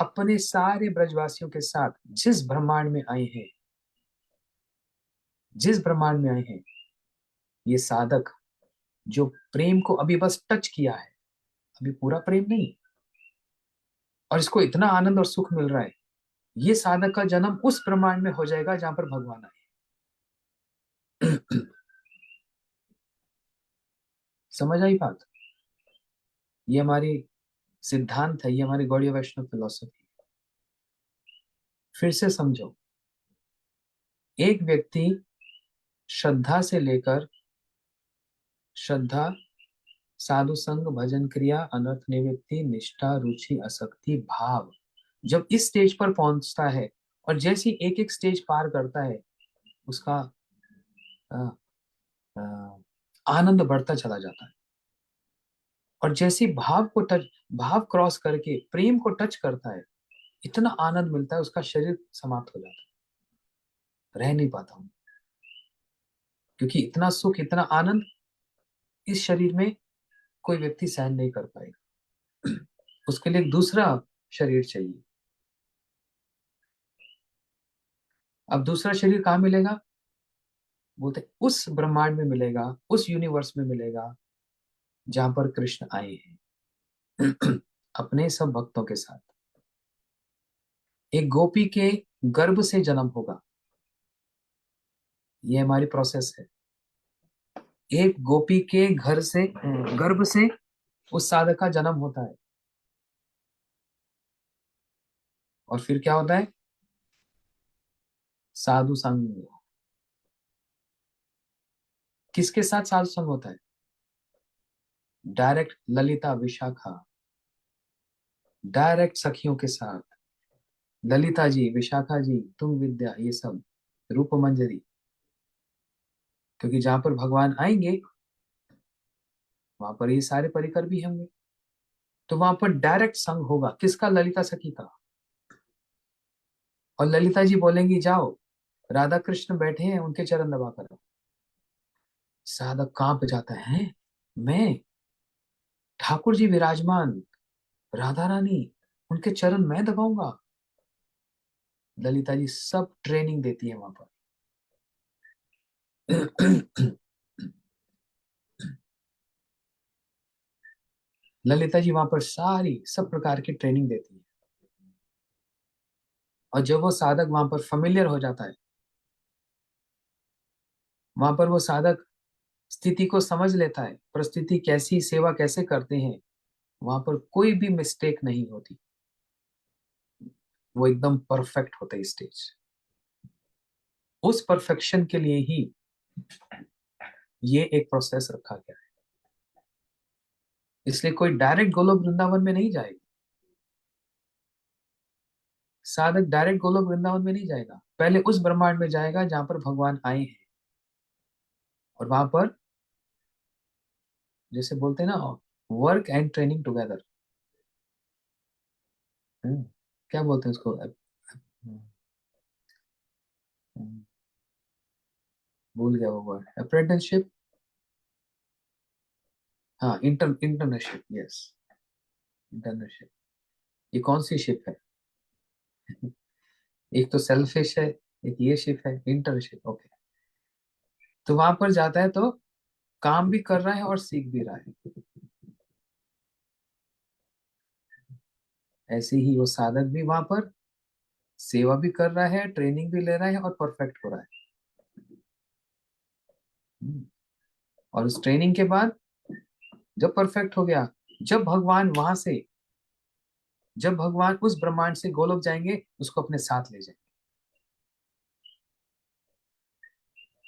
अपने सारे ब्रजवासियों के साथ जिस ब्रह्मांड में आए हैं, जिस ब्रह्मांड में आए हैं, ये साधक जो प्रेम को अभी बस टच किया है, अभी पूरा प्रेम नहीं, और इसको इतना आनंद और सुख मिल रहा है, ये साधक का जन्म उस ब्रह्मांड में हो जाएगा जहां पर भगवान आए। समझ आई बात? ये हमारी सिद्धांत है, ये हमारी गौड़ीय वैष्णव फिलोसफी। फिर से समझो, एक व्यक्ति श्रद्धा से लेकर, श्रद्धा, साधु संग, भजन क्रिया, अनर्थ निवृत्ति, निष्ठा, रुचि, आसक्ति, भाव, जब इस स्टेज पर पहुंचता है, और जैसी एक एक स्टेज पार करता है, उसका अ, अ, आनंद बढ़ता चला जाता है। और जैसे भाव को टच, भाव क्रॉस करके प्रेम को टच करता है, इतना आनंद मिलता है, उसका शरीर समाप्त हो जाता है, रह नहीं पाता हूँ। क्योंकि इतना सुख, इतना आनंद इस शरीर में कोई व्यक्ति सहन नहीं कर पाएगा। उसके लिए एक दूसरा शरीर चाहिए। अब दूसरा शरीर कहाँ मिलेगा? बोलते उस ब्रह्मांड में मिलेगा, उस यूनिवर्स में मिलेगा जहां पर कृष्ण आए हैं। अपने सब भक्तों के साथ। एक गोपी के गर्भ से जन्म होगा, ये हमारी प्रोसेस है। एक गोपी के घर से, गर्भ से उस साधक का जन्म होता है। और फिर क्या होता है? साधु संग। किसके साथ साधु संग होता है? डायरेक्ट ललिता विशाखा, डायरेक्ट सखियों के साथ, ललिता जी, विशाखा जी, तुम विद्या, ये सब, रूप मंजरी, क्योंकि जहां पर भगवान आएंगे वहां पर ये सारे परिकर भी होंगे, तो वहां पर डायरेक्ट संग होगा किसका? ललिता सखी का। और ललिता जी बोलेंगी जाओ, राधा कृष्ण बैठे हैं उनके चरण दबा कर। साधक कांप जाता है, मैं, ठाकुर जी विराजमान, राधा रानी, उनके चरण मैं दबाऊंगा? ललिता जी सब ट्रेनिंग देती है वहां पर। ललिता जी वहां पर सारी सब प्रकार की ट्रेनिंग देती है। और जब वो साधक वहां पर फेमिलियर हो जाता है, वहां पर वो साधक स्थिति को समझ लेता है, परिस्थिति कैसी, सेवा कैसे करते हैं, वहां पर कोई भी मिस्टेक नहीं होती, वो एकदम परफेक्ट होता है स्टेज। उस परफेक्शन के लिए ही ये एक प्रोसेस रखा गया है। इसलिए कोई डायरेक्ट गोलोक वृंदावन में नहीं जाएगा, साधक डायरेक्ट गोलोक वृंदावन में नहीं जाएगा, पहले उस ब्रह्मांड में जाएगा जहां पर भगवान आए हैं। और वहां पर जैसे बोलते हैं ना, वर्क एंड ट्रेनिंग टुगेदर। क्या बोलते हैं उसको? भूल गया वो वर्ड, अप्रेंटिसशिप। हाँ, इंटर्नशिप, यस, इंटर्नशिप। ये कौन सी शिप है? एक तो सेल्फिश है, एक ये शिप है, इंटर्नशिप, ओके। तो वहां पर जाता है तो काम भी कर रहा है और सीख भी रहा है। ऐसे ही वो साधक भी वहां पर सेवा भी कर रहा है, ट्रेनिंग भी ले रहा है और परफेक्ट हो रहा है। हम्म। और उस ट्रेनिंग के बाद जब परफेक्ट हो गया, जब भगवान वहां से, जब भगवान उस ब्रह्मांड से गोलोक जाएंगे, उसको अपने साथ ले जाएंगे।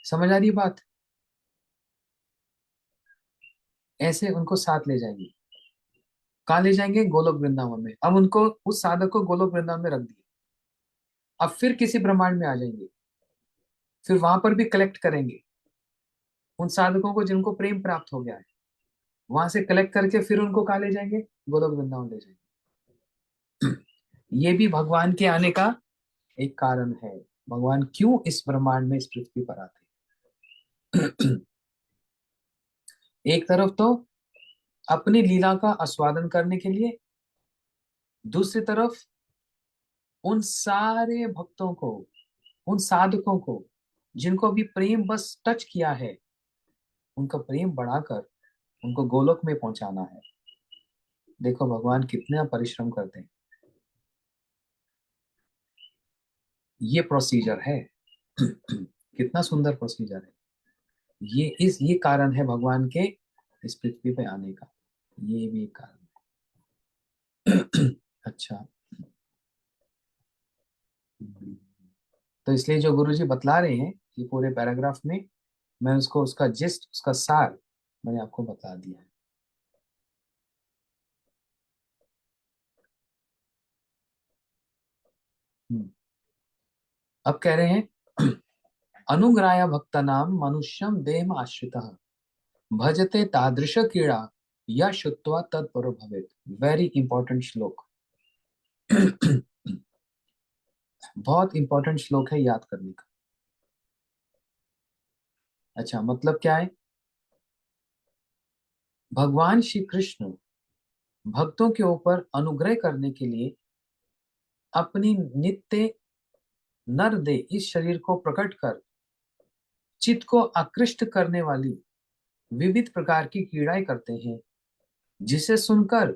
समझ आ रही है बात? ऐसे उनको साथ ले जाएंगे। कहाँ ले जाएंगे? गोलोक वृंदावन में। अब उनको, उस साधक को गोलोक वृंदावन में रख दिया, अब फिर किसी ब्रह्मांड में आ जाएंगे, फिर वहां पर भी कलेक्ट करेंगे उन साधकों को जिनको प्रेम प्राप्त हो गया है, वहां से कलेक्ट करके फिर उनको कहाँ ले जाएंगे? गोलोक वृंदावन ले जाएंगे। ये भी भगवान के आने का एक कारण है, भगवान क्यों इस ब्रह्मांड में, इस पृथ्वी पर आते हैं। एक तरफ तो अपनी लीला का आस्वादन करने के लिए, दूसरी तरफ उन सारे भक्तों को, उन साधकों को जिनको अभी प्रेम बस टच किया है, उनका प्रेम बढ़ाकर उनको गोलोक में पहुंचाना है। देखो भगवान कितना परिश्रम करते हैं। ये प्रोसीजर है। कितना सुंदर प्रोसीजर है। ये कारण है भगवान के इस पृथ्वी पे आने का, ये भी एक कारण है। अच्छा। तो इसलिए जो गुरुजी बतला रहे हैं ये पूरे पैराग्राफ में, मैं उसको, उसका जिस्ट, उसका सार मैंने आपको बता दिया है। हम्म। अब कह रहे हैं, अनुग्राया भक्तानाम मनुष्यम देह आश्रितः भजते तादृश कीड़ा या शुत्वा तत्परो भवेत। वेरी इंपॉर्टेंट श्लोक। बहुत इंपॉर्टेंट श्लोक है याद करने का। अच्छा, मतलब क्या है? भगवान श्री कृष्ण भक्तों के ऊपर अनुग्रह करने के लिए अपनी नित्य नर दे इस शरीर को प्रकट कर चित्त को आकृष्ट करने वाली विविध प्रकार की क्रीड़ाएं करते हैं, जिसे सुनकर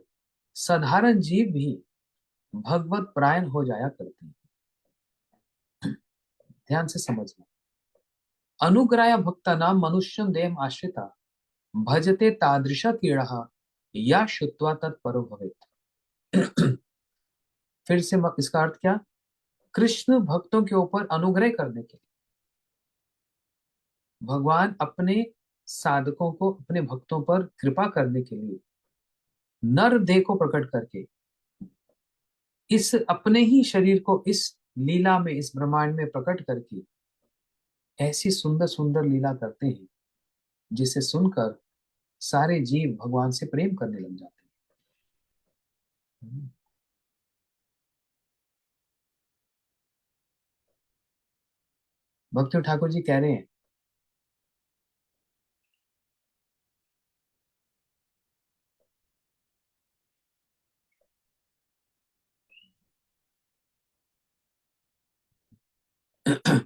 साधारण जीव भी भगवत परायण हो जाया करते हैं। ध्यान से समझना। अनुग्राया भक्ता नाम मनुष्यम देह आश्रिता भजते तादृश क्रीड़ा या शुत्वा तत्परो भवेत्। फिर से इसका अर्थ क्या? कृष्ण भक्तों के ऊपर अनुग्रह करने के लिए भगवान अपने साधकों को अपने भक्तों पर कृपा करने के लिए नर देह को प्रकट करके इस अपने ही शरीर को इस लीला में, इस ब्रह्मांड में प्रकट करके ऐसी सुंदर सुंदर लीला करते हैं जिसे सुनकर सारे जीव भगवान से प्रेम करने लग जाते हैं। भक्ति ठाकुर जी कह रहे हैं,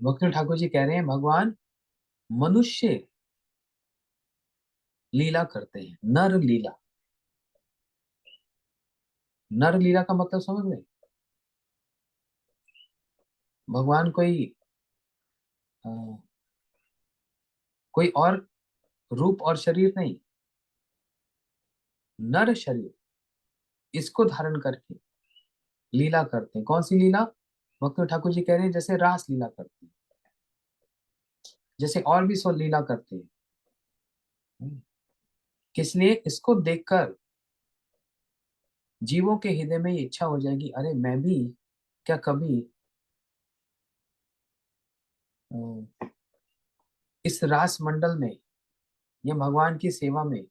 भक्ति ठाकुर जी कह रहे हैं भगवान मनुष्य लीला करते हैं, नर लीला। नर लीला का मतलब समझ रहे हैं? भगवान अ, कोई और रूप और शरीर नहीं, नर शरीर इसको धारण करके लीला करते हैं। कौन सी लीला? भक्त ठाकुर जी कह रहे हैं जैसे रास लीला करते हैं, जैसे और भी सो लीला करते हैं। किस लिए? इसको देखकर जीवों के हृदय में ये इच्छा हो जाएगी, अरे मैं भी क्या कभी अ, इस रास मंडल में या भगवान की सेवा में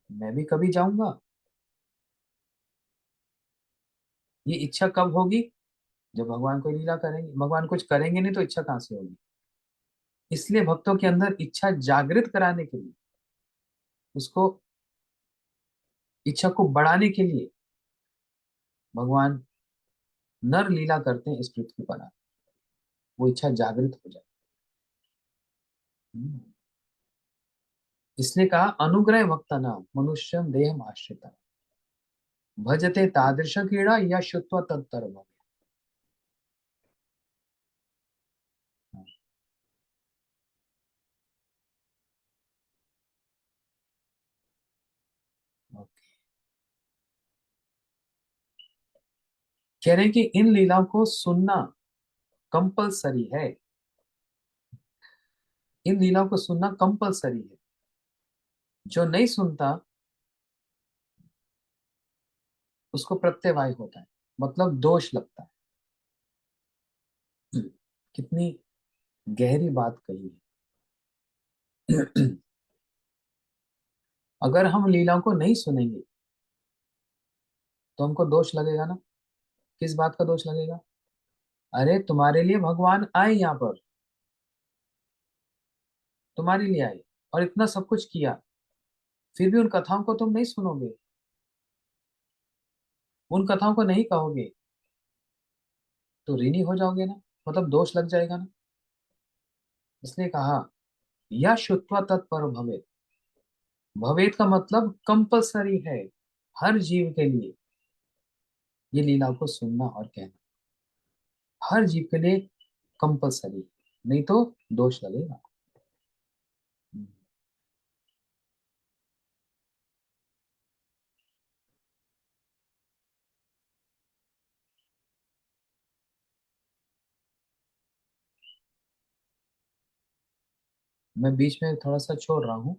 मैं भी कभी जाऊंगा। ये इच्छा कब होगी? जब भगवान कोई लीला करेंगे। भगवान कुछ करेंगे नहीं तो इच्छा कहां से होगी? इसलिए भक्तों के अंदर इच्छा जागृत कराने के लिए, उसको इच्छा को बढ़ाने के लिए भगवान नर लीला करते हैं इस पृथ्वी पर आकर। वो इच्छा जागृत हो जाए। हम्म। इसलिए कहा अनुग्रह भक्ता नाम मनुष्यम देहम आश्रिता भजते तादृश क्रीड़ा या शुत्व तत्तर भव। ओके। कह रहे हैं कि इन लीलाओं को सुनना कंपलसरी है। इन लीलाओं को सुनना कंपलसरी है। जो नहीं सुनता उसको प्रत्यवाय होता है, मतलब दोष लगता है। कितनी गहरी बात कही है। अगर हम लीलाओं को नहीं सुनेंगे तो हमको दोष लगेगा ना। किस बात का दोष लगेगा? अरे तुम्हारे लिए भगवान आए यहाँ पर, तुम्हारे लिए आए और इतना सब कुछ किया, फिर भी उन कथाओं को तुम नहीं सुनोगे, उन कथाओं को नहीं कहोगे, तो ऋणी हो जाओगे ना, मतलब दोष लग जाएगा ना। इसलिए कहा या शुत्वा तत्पर भवेत। भवेत का मतलब कंपलसरी है हर जीव के लिए ये लीला को सुनना और कहना। हर जीव के लिए कंपलसरी, नहीं तो दोष लगेगा। मैं बीच में थोड़ा सा छोड़ रहा हूँ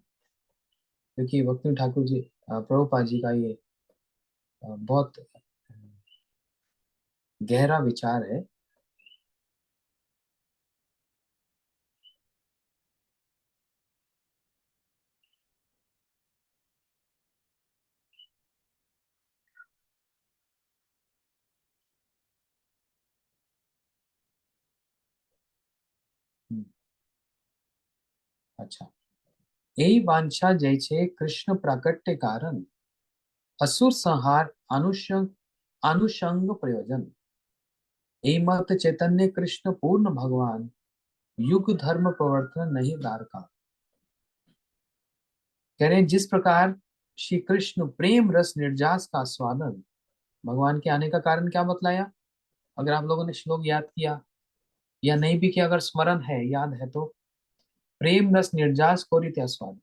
क्योंकि भक्ति ठाकुर जी, प्रभुपाद जी का ये बहुत गहरा विचार है। हम्म, अच्छा। यही वांछा जैसे कृष्ण प्राकट्य कारण असुर संहार अनुषंग अनुषंग प्रयोजन। यही मत चैतन्य कृष्ण पूर्ण भगवान युग धर्म प्रवर्तन नहीं द्वार का। कह रहे हैं जिस प्रकार श्री कृष्ण प्रेम रस निर्जास का स्वादन, भगवान के आने का कारण क्या बतलाया? अगर आप लोगों ने श्लोक याद किया या नहीं भी किया, अगर स्मरण है, याद है तो, प्रेम रस निर्जास कोरित आस्वादन।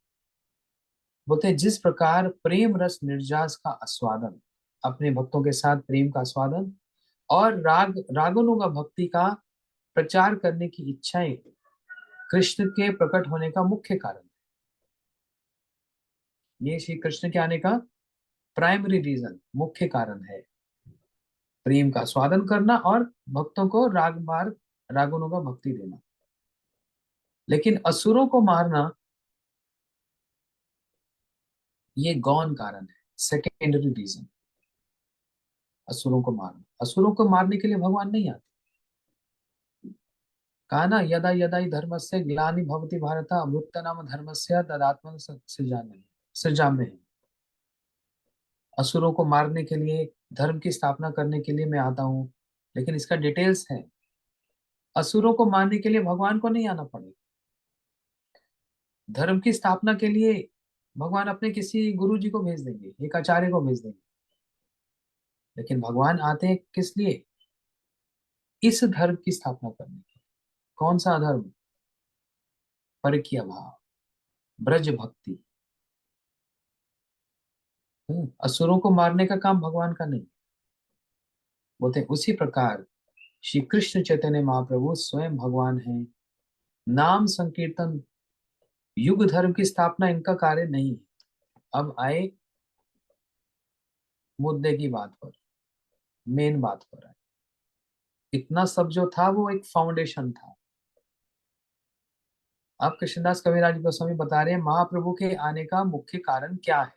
बोलते हैं जिस प्रकार प्रेम रस निर्जास का आस्वादन, अपने भक्तों के साथ प्रेम का आस्वादन और रागनुगा भक्ति का प्रचार करने की इच्छाएं कृष्ण के प्रकट होने का मुख्य कारण है। ये श्री कृष्ण के आने का प्राइमरी रीजन, मुख्य कारण है, प्रेम का स्वादन करना और भक्तों को राग मार्ग रागुनों का भक्ति देना। लेकिन असुरों को मारना ये गौण कारण है, सेकेंडरी रीजन। असुरों को मारना, असुरों को मारने के लिए भगवान नहीं आते। कहा ना, यदा यदा ही धर्मस्य ग्लानि भवति भारत अभ्युत्थानम धर्मस्य तदात्मन सृजाम्यहम्। असुरों को मारने के लिए, धर्म की स्थापना करने के लिए मैं आता हूँ। लेकिन इसका डिटेल्स है, असुरों को मारने के लिए भगवान को नहीं आना पड़ेगा। धर्म की स्थापना के लिए भगवान अपने किसी गुरु जी को भेज देंगे, एक आचार्य को भेज देंगे। लेकिन भगवान आते हैं किस लिए? इस धर्म की स्थापना करने के लिए। कौन सा धर्म? परकीय भाव, ब्रज भक्ति। असुरों को मारने का काम भगवान का नहीं। बोलते हैं उसी प्रकार श्री कृष्ण चैतन्य महाप्रभु स्वयं भगवान हैं। नाम संकीर्तन, युग धर्म की स्थापना इनका कार्य नहीं है। अब आए मुद्दे की बात पर, मेन बात पर आए। इतना सब जो था वो एक फाउंडेशन था। अब कृष्णदास कविराज गोस्वामी बता रहे हैं महाप्रभु के आने का मुख्य कारण क्या है।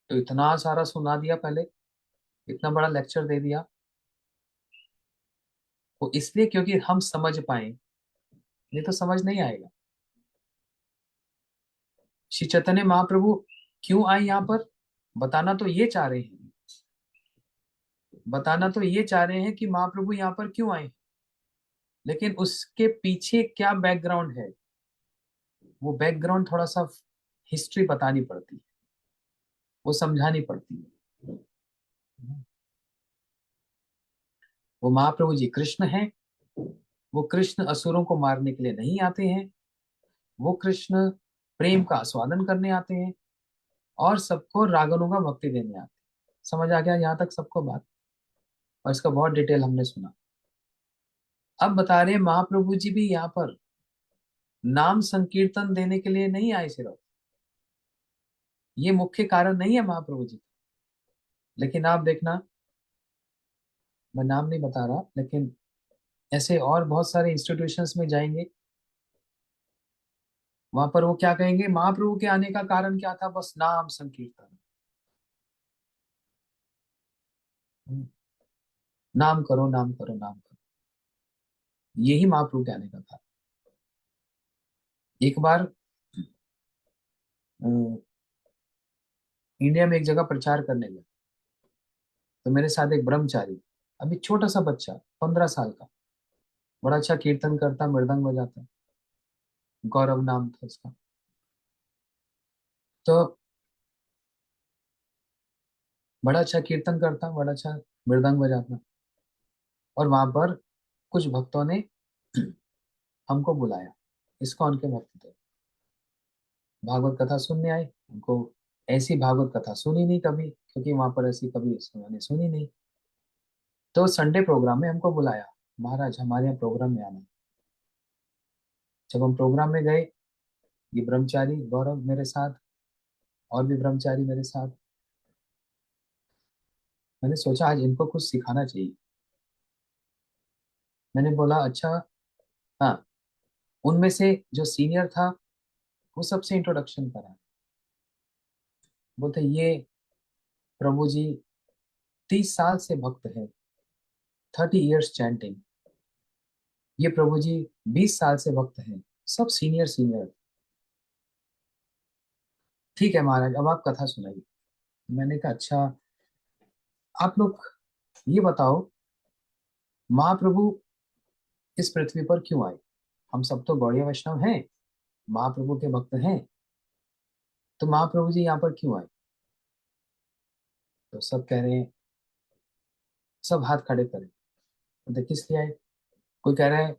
तो इतना सारा सुना दिया पहले, इतना बड़ा लेक्चर दे दिया, वो इसलिए क्योंकि हम समझ पाए, नहीं तो समझ नहीं आएगा। श्री चैतन्य महाप्रभु क्यों आए यहाँ पर? बताना तो ये चाह रहे हैं, बताना तो ये चाह रहे हैं कि महाप्रभु यहाँ पर क्यों आए। लेकिन उसके पीछे क्या बैकग्राउंड है, वो बैकग्राउंड थोड़ा सा हिस्ट्री बतानी पड़ती है, वो समझानी पड़ती है। वो महाप्रभु जी कृष्ण हैं। वो कृष्ण असुरों को मारने के लिए नहीं आते हैं। वो कृष्ण प्रेम का आस्वादन करने आते हैं और सबको रागनों का भक्ति देने आते हैं। समझ आ गया यहाँ तक सबको बात? और इसका बहुत डिटेल हमने सुना। अब बता रहे हैं महाप्रभु जी भी यहाँ पर नाम संकीर्तन देने के लिए नहीं आए सिर्फ, ये मुख्य कारण नहीं है महाप्रभु जी। लेकिन आप देखना, मैं नाम नहीं बता रहा, लेकिन ऐसे और बहुत सारे इंस्टीट्यूशंस में जाएंगे, वहां पर वो क्या कहेंगे, महाप्रभु के आने का कारण क्या था? बस नाम संकीर्तन। हम्म, नाम करो, नाम करो, नाम करो। यही महाप्रभु के आने का था। एक बार इंडिया में एक जगह प्रचार करने गया, तो मेरे साथ एक ब्रह्मचारी, अभी छोटा सा बच्चा, 15 साल का, बड़ा अच्छा कीर्तन करता, मृदंग बजाता, गौरव नाम था उसका। तो बड़ा अच्छा कीर्तन करता, बड़ा अच्छा मृदंग बजाता। और वहां पर कुछ भक्तों ने हमको बुलाया, इस्कॉन के भक्त थे, भागवत कथा सुनने आए। उनको ऐसी भागवत कथा सुनी नहीं कभी, क्योंकि वहां पर ऐसी कभी उन्होंने सुनी नहीं। तो संडे प्रोग्राम में हमको बुलाया, महाराज हमारे यहाँ प्रोग्राम में आना। जब हम प्रोग्राम में गए, ये ब्रह्मचारी गौरव मेरे साथ, और भी ब्रह्मचारी मेरे साथ। मैंने सोचा आज इनको कुछ सिखाना चाहिए। मैंने बोला अच्छा, हाँ। उनमें से जो सीनियर था वो सबसे इंट्रोडक्शन करा। बोलते ये प्रभु जी 30 साल से भक्त है, 30 years चैंटिंग। ये प्रभु जी 20 साल से भक्त हैं, सब सीनियर सीनियर। ठीक है महाराज, अब आप कथा सुनाइए। मैंने कहा अच्छा, आप लोग ये बताओ, महाप्रभु इस पृथ्वी पर क्यों आए? हम सब तो गौड़ीय वैष्णव हैं, महाप्रभु के भक्त हैं, तो महाप्रभु जी यहाँ पर क्यों आए? तो सब कह रहे हैं, सब हाथ खड़े करें। तो किस लिए आए? कोई कह रहा है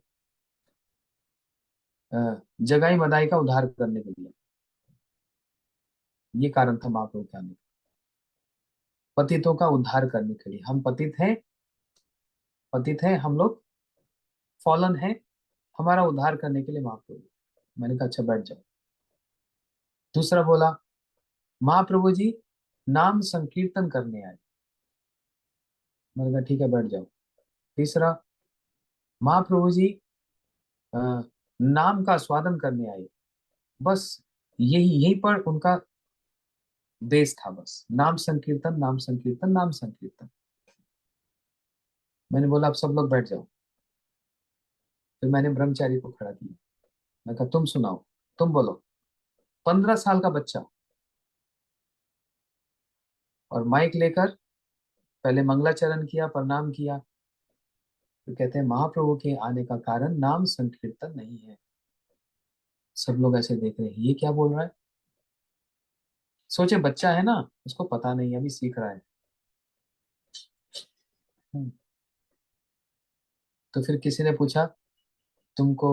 जगाई मदाई का उद्धार करने के लिए, ये कारण था महाप्रभु के आने का। पतितों का उद्धार करने के लिए, हम पतित हैं, पतित हैं हम लोग, फॉलन है, हमारा उद्धार करने के लिए महाप्रभु। मैंने कहा अच्छा बैठ जाओ। दूसरा बोला, महाप्रभु जी नाम संकीर्तन करने आए। मैंने कहा ठीक है बैठ जाओ। तीसरा, महाप्रभु जी अ, नाम का स्वादन करने आए। बस यही यही पर उनका देश था, बस नाम संकीर्तन नाम संकीर्तन नाम संकीर्तन। मैंने बोला अब सब लोग बैठ जाओ। फिर मैंने ब्रह्मचारी को खड़ा किया। मैं कहा तुम सुनाओ, तुम बोलो। 15 साल का बच्चा, और माइक लेकर पहले मंगलाचरण किया, प्रणाम किया। तो कहते हैं महाप्रभु के आने का कारण नाम संकीर्तन नहीं है। सब लोग ऐसे देख रहे हैं, ये क्या बोल रहा है। सोचे बच्चा है ना, उसको पता नहीं, अभी सीख रहा है। हम्म, तो फिर किसी ने पूछा, तुमको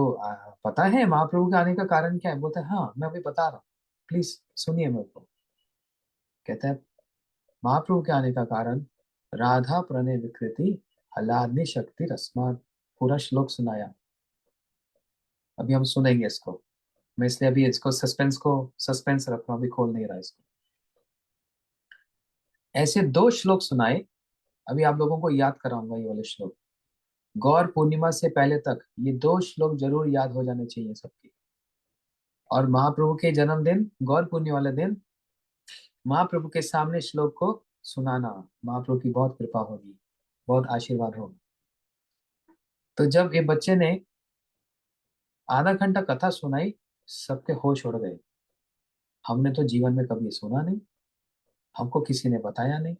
पता है महाप्रभु के आने का कारण क्या है? बोलता है हाँ मैं अभी बता रहा हूँ, प्लीज सुनिए मेरे को। कहता है महाप्रभु के आने का कारण राधा प्रणय विकृति हलादि शक्ति रस्मात। पूरा श्लोक सुनाया। अभी हम सुनेंगे इसको। मैं इसलिए अभी इसको सस्पेंस रख रहा हूँ, अभी खोल नहीं रहा इसको। ऐसे 2 श्लोक सुनाए। अभी आप लोगों को याद कराऊंगा ये वाले श्लोक। गौर पूर्णिमा से पहले तक ये 2 श्लोक जरूर याद हो जाने चाहिए सबके। और महाप्रभु के जन्मदिन गौर पूर्णिमा वाले दिन महाप्रभु के सामने श्लोक को सुनाना। महाप्रभु की बहुत कृपा होगी, बहुत आशीर्वाद होगा। तो जब ये बच्चे ने आधा घंटा कथा सुनाई, सबके होश उड़ गए। हमने तो जीवन में कभी सुना नहीं, हमको किसी ने बताया नहीं।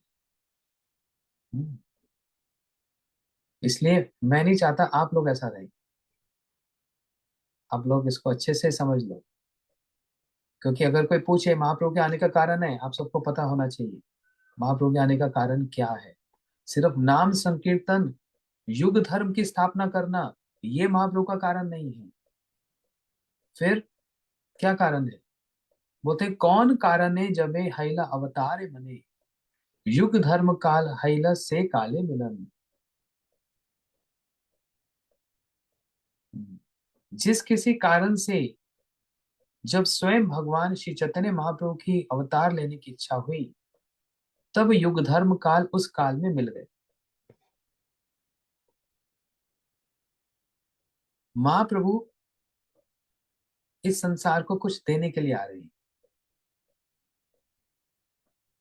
हम्म, इसलिए मैं नहीं चाहता आप लोग ऐसा रहे। आप लोग इसको अच्छे से समझ लो। क्योंकि अगर कोई पूछे महाप्रभु के आने का कारण है, आप सबको पता होना चाहिए महाप्रभु के आने का कारण क्या है। सिर्फ नाम संकीर्तन, युग धर्म की स्थापना करना, ये महाप्रभु का कारण नहीं है। फिर क्या कारण है? बोलते कौन कारण है जबे हैला अवतारे मने, युग धर्म काल हैला से काले मिलन। जिस किसी कारण से जब स्वयं भगवान श्री चैतन्य महाप्रभु की अवतार लेने की इच्छा हुई, तब युग धर्म काल उस काल में मिल गए। महाप्रभु इस संसार को कुछ देने के लिए आ रहे हैं।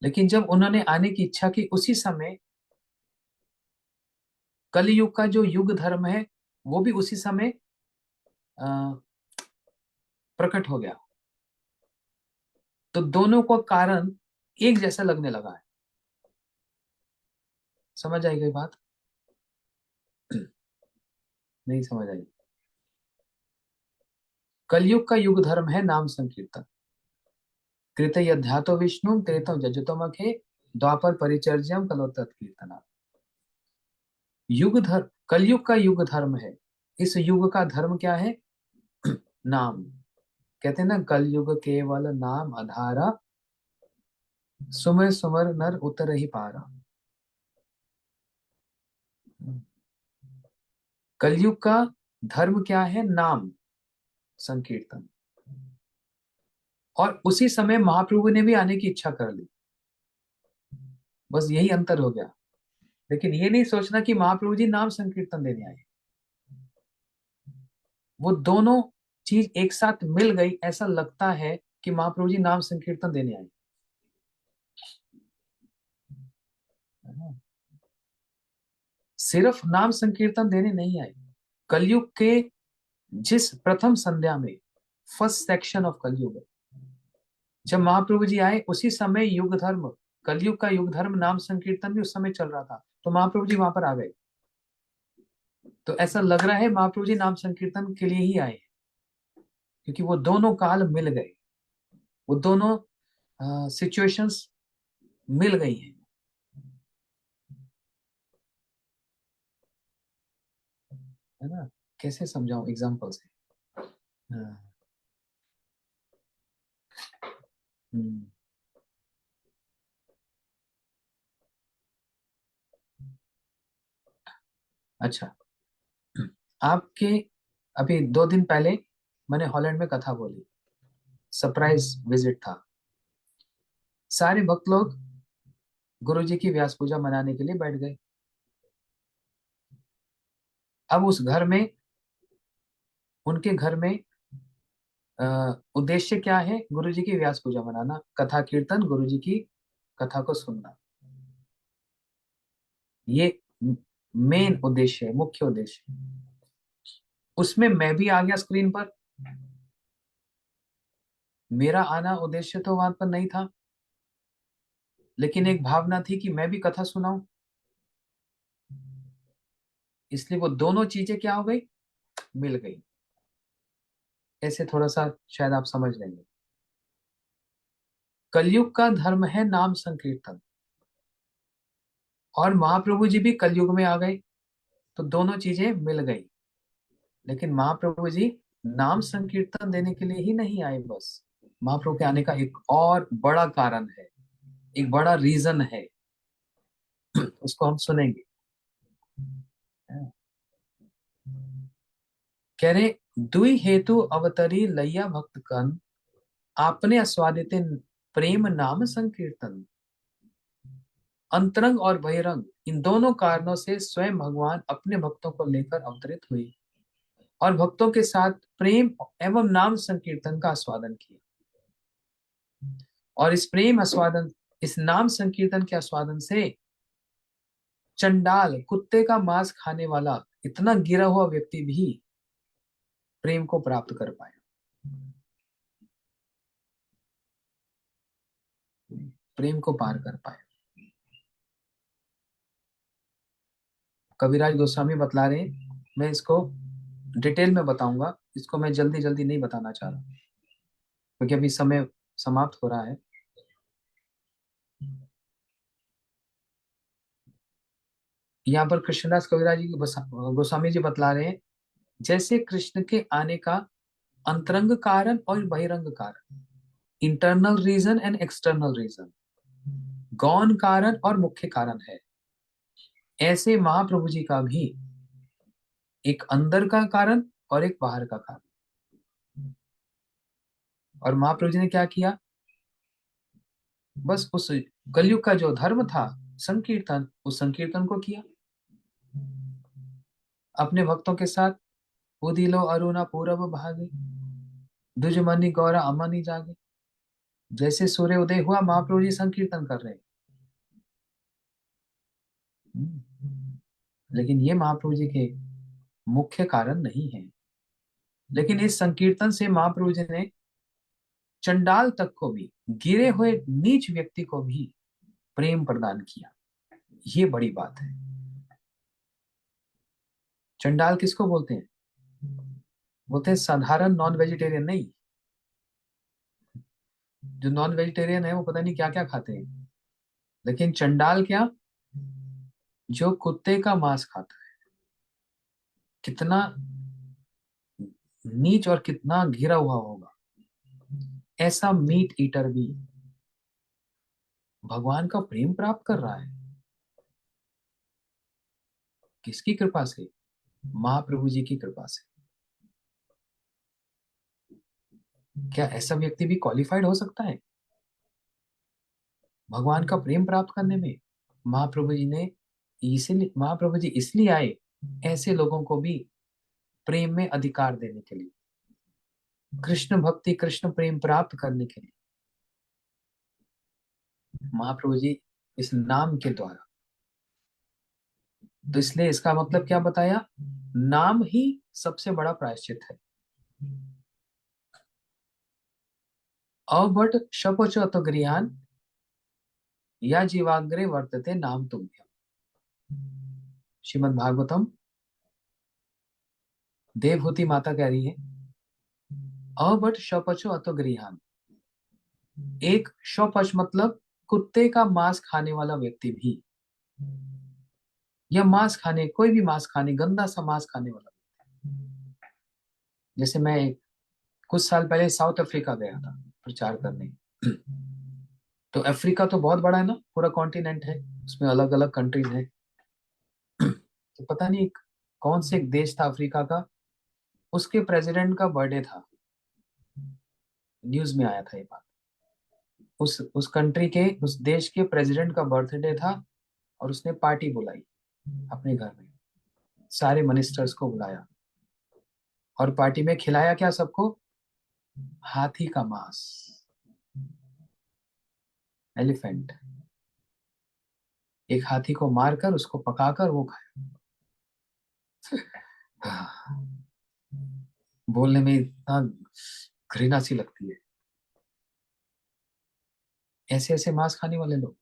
लेकिन जब उन्होंने आने की इच्छा की, उसी समय कलयुग का जो युग धर्म है वो भी उसी समय अ, प्रकट हो गया। तो दोनों को कारण एक जैसा लगने लगा है। समझ आई गई बात? नहीं समझ आई? कलयुग का युग धर्म है नाम संकीर्तन। कृत अध्यातो विष्णु त्रेतो जजतमखे, द्वापर परिचर्यम कलोतत कीर्तना। युग धर्म, कलयुग का युग धर्म है। इस युग का धर्म क्या है? नाम। कहते हैं ना, कलयुग केवल नाम आधारा, सुमर सुमर नर उतर ही पारा। कलयुग का धर्म क्या है? नाम संकीर्तन। और उसी समय महाप्रभु ने भी आने की इच्छा कर ली। बस यही अंतर हो गया। लेकिन ये नहीं सोचना कि महाप्रभु जी नाम संकीर्तन देने आए। वो दोनों चीज एक साथ मिल गई, ऐसा लगता है कि महाप्रभु जी नाम संकीर्तन देने आए। सिर्फ नाम संकीर्तन देने नहीं आए। कलयुग के जिस प्रथम संध्या में, फर्स्ट सेक्शन ऑफ कलयुग, जब महाप्रभु जी आए उसी समय युग धर्म, कलयुग का युग धर्म नाम संकीर्तन भी उस समय चल रहा था। तो महाप्रभु जी वहां पर आ गए। तो ऐसा लग रहा है महाप्रभु जी नाम संकीर्तन के लिए ही आए, क्योंकि वो दोनों काल मिल गए। वो दोनों सिचुएशंस मिल गई हैं। है ना? कैसे समझाऊं एग्जांपल से? हाँ, हम्म, अच्छा। आपके अभी 2 दिन पहले मैंने हॉलैंड में कथा बोली। सरप्राइज विजिट था। सारे भक्त लोग गुरु जी की व्यास पूजा मनाने के लिए बैठ गए। अब उस घर में, उनके घर में उद्देश्य क्या है? गुरु जी की व्यास पूजा मनाना, कथा कीर्तन, गुरु जी की कथा को सुनना, ये मेन उद्देश्य है, मुख्य उद्देश्य। उसमें मैं भी आ गया स्क्रीन पर। मेरा आना उद्देश्य तो वहां पर नहीं था, लेकिन एक भावना थी कि मैं भी कथा सुनाऊं। इसलिए वो दोनों चीजें क्या हो गई? मिल गई। ऐसे थोड़ा सा शायद आप समझ लेंगे। कलयुग का धर्म है नाम संकीर्तन, और महाप्रभु जी भी कलयुग में आ गए, तो दोनों चीजें मिल गई। लेकिन महाप्रभु जी नाम संकीर्तन देने के लिए ही नहीं आए बस। महाप्रभु के आने का एक और बड़ा कारण है, एक बड़ा रीजन है, उसको हम सुनेंगे। कह रहे, दुई हेतु अवतरी लैया भक्त कन, आपने आस्वादित प्रेम नाम संकीर्तन। अंतरंग और बहिरंग, इन दोनों कारणों से स्वयं भगवान अपने भक्तों को लेकर अवतरित हुए और भक्तों के साथ प्रेम एवं नाम संकीर्तन का आस्वादन किया। और इस प्रेम आस्वादन, इस नाम संकीर्तन के आस्वादन से चंडाल, कुत्ते का मांस खाने वाला इतना गिरा हुआ व्यक्ति भी प्रेम को प्राप्त कर पाया, प्रेम को पार कर पाया। कविराज गोस्वामी बतला रहे हैं, मैं इसको डिटेल में बताऊंगा, इसको मैं जल्दी जल्दी नहीं बताना चाह रहा क्योंकि अभी समय समाप्त हो रहा है। यहाँ पर कृष्णदास कविराज जी गोस्वामी जी बतला रहे हैं, जैसे कृष्ण के आने का अंतरंग कारण और बहिरंग कारण, internal reason and external reason, गौण कारण और मुख्य कारण है, ऐसे महाप्रभु जी का भी एक अंदर का कारण और एक बाहर का कारण। और महाप्रभु जी ने क्या किया? बस उस कलयुग का जो धर्म था संकीर्तन, उस संकीर्तन को किया अपने भक्तों के साथ। उदिलो अरुणा पूरब भागे, दुजमनी गौरा अमनी जागे। जैसे सूर्य उदय हुआ, महाप्रभु जी संकीर्तन कर रहे हैं। लेकिन ये महाप्रभु जी के मुख्य कारण नहीं है। लेकिन इस संकीर्तन से महाप्रभु जी ने चंडाल तक को भी, गिरे हुए नीच व्यक्ति को भी प्रेम प्रदान किया। ये बड़ी बात है। चंडाल किसको बोलते हैं? बोलते हैं साधारण नॉन वेजिटेरियन नहीं। जो नॉन वेजिटेरियन है वो पता नहीं क्या क्या खाते हैं, लेकिन चंडाल क्या? जो कुत्ते का मांस खाता है। कितना नीच और कितना घिरा हुआ होगा ऐसा मीट ईटर भी भगवान का प्रेम प्राप्त कर रहा है। किसकी कृपा से? महाप्रभु जी की कृपा से। क्या ऐसा व्यक्ति भी क्वालिफाइड हो सकता है भगवान का प्रेम प्राप्त करने में? महाप्रभु जी ने, इसलिए महाप्रभु जी इसलिए आए ऐसे लोगों को भी प्रेम में अधिकार देने के लिए, कृष्ण भक्ति, कृष्ण प्रेम प्राप्त करने के लिए। महाप्रभु जी इस नाम के द्वारा, तो इसलिए इसका मतलब क्या बताया? नाम ही सबसे बड़ा प्रायश्चित है। अबट शपच तो गृहान, या जीवाग्रे वर्तते नाम तुम्भ्यम। श्रीमद् भागवतम, देवहूति माता कह रही है, अबट शपचो अतो गृहान। एक शौपच मतलब कुत्ते का मांस खाने वाला व्यक्ति भी, या मांस खाने, कोई भी मांस खाने, गंदा सा मांस खाने वाला। जैसे मैं कुछ साल पहले साउथ अफ्रीका गया था प्रचार करने। तो अफ्रीका तो बहुत बड़ा है ना, पूरा कॉन्टिनेंट है, उसमें अलग अलग कंट्रीज हैं। तो पता नहीं कौन से एक देश था अफ्रीका का, उसके प्रेसिडेंट का बर्थडे था। न्यूज में आया था ये बात। उस कंट्री के, उस देश के प्रेसिडेंट का बर्थडे था और उसने पार्टी बुलाई अपने घर में, सारे मिनिस्टर्स को बुलाया और पार्टी में खिलाया क्या सबको? हाथी का मांस, एलिफेंट। एक हाथी को मारकर उसको पकाकर वो खाया। बोलने में इतना घृणा सी लगती है, ऐसे ऐसे मांस खाने वाले लोग।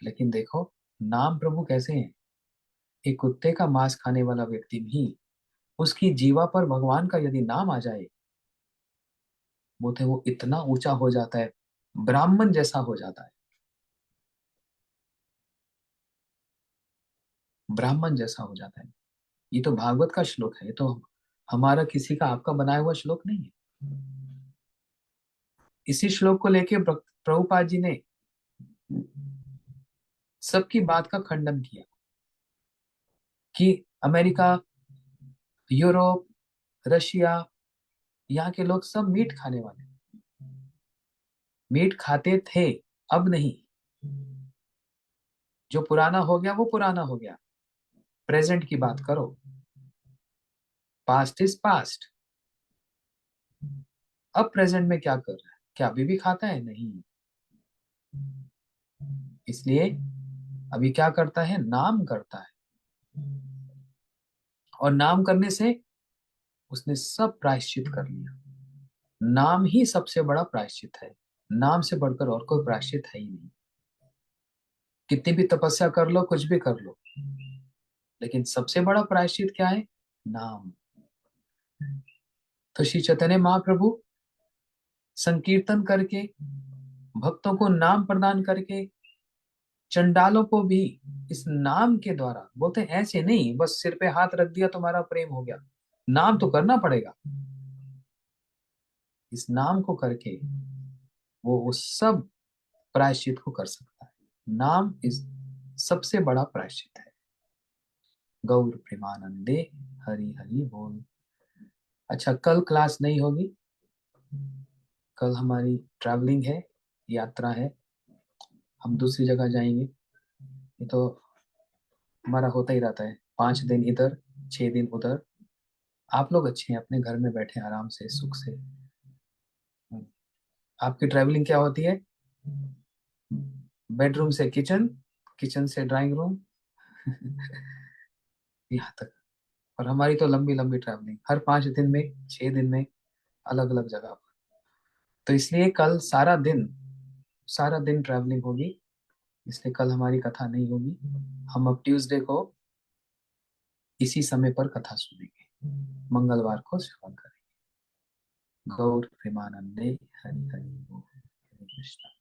लेकिन देखो नाम प्रभु कैसे हैं। एक कुत्ते का मांस खाने वाला व्यक्ति भी, उसकी जीवा पर भगवान का यदि नाम आ जाए, बोलते वो इतना ऊंचा हो जाता है, ब्राह्मण जैसा हो जाता है, ब्राह्मण जैसा हो जाता है। ये तो भागवत का श्लोक है, ये तो हमारा किसी का आपका बनाया हुआ श्लोक नहीं है। इसी श्लोक को लेके प्रभुपाद जी ने सबकी बात का खंडन किया कि अमेरिका, यूरोप, रशिया, यहाँ के लोग सब मीट खाने वाले, मीट खाते थे, अब नहीं। जो पुराना हो गया वो पुराना हो गया, प्रेजेंट की बात करो। Past is past. अब प्रेजेंट में क्या कर रहा है? क्या अभी भी खाता है? नहीं। इसलिए अभी क्या करता है? नाम करता है, और नाम करने से उसने सब प्रायश्चित कर लिया। नाम ही सबसे बड़ा प्रायश्चित है, नाम से बढ़कर और कोई प्रायश्चित है ही नहीं। कितनी भी तपस्या कर लो, कुछ भी कर लो, लेकिन सबसे बड़ा प्रायश्चित क्या है? नाम। तो श्री चैतन्य महाप्रभु संकीर्तन करके, भक्तों को नाम प्रदान करके, चंडालों को भी इस नाम के द्वारा, बोलते हैं ऐसे नहीं बस सिर पे हाथ रख दिया तुम्हारा प्रेम हो गया, नाम तो करना पड़ेगा। इस नाम को करके वो सब प्रायश्चित को कर सकता है। नाम इस सबसे बड़ा प्रायश्चित है। गौर प्रेमानंदे, हरि हरि बोल। अच्छा, कल क्लास नहीं होगी, कल हमारी ट्रैवलिंग है, यात्रा है, हम दूसरी जगह जाएंगे। ये तो हमारा होता ही रहता है, 5 दिन इधर, 6 दिन उधर। आप लोग अच्छे हैं, अपने घर में बैठे आराम से सुख से। आपकी ट्रैवलिंग क्या होती है? बेडरूम से किचन, किचन से ड्राइंग रूम, यहाँ तक। और हमारी तो लंबी लंबी ट्रैवलिंग, हर 5 दिन में, 6 दिन में, अलग अलग जगह पर। तो इसलिए कल सारा दिन ट्रैवलिंग होगी, इसलिए कल हमारी कथा नहीं होगी। हम अब ट्यूसडे को इसी समय पर कथा सुनेंगे, मंगलवार को श्रवण करेंगे। गौर प्रेमानंदे, हरि हरि बोल। हरे कृष्ण।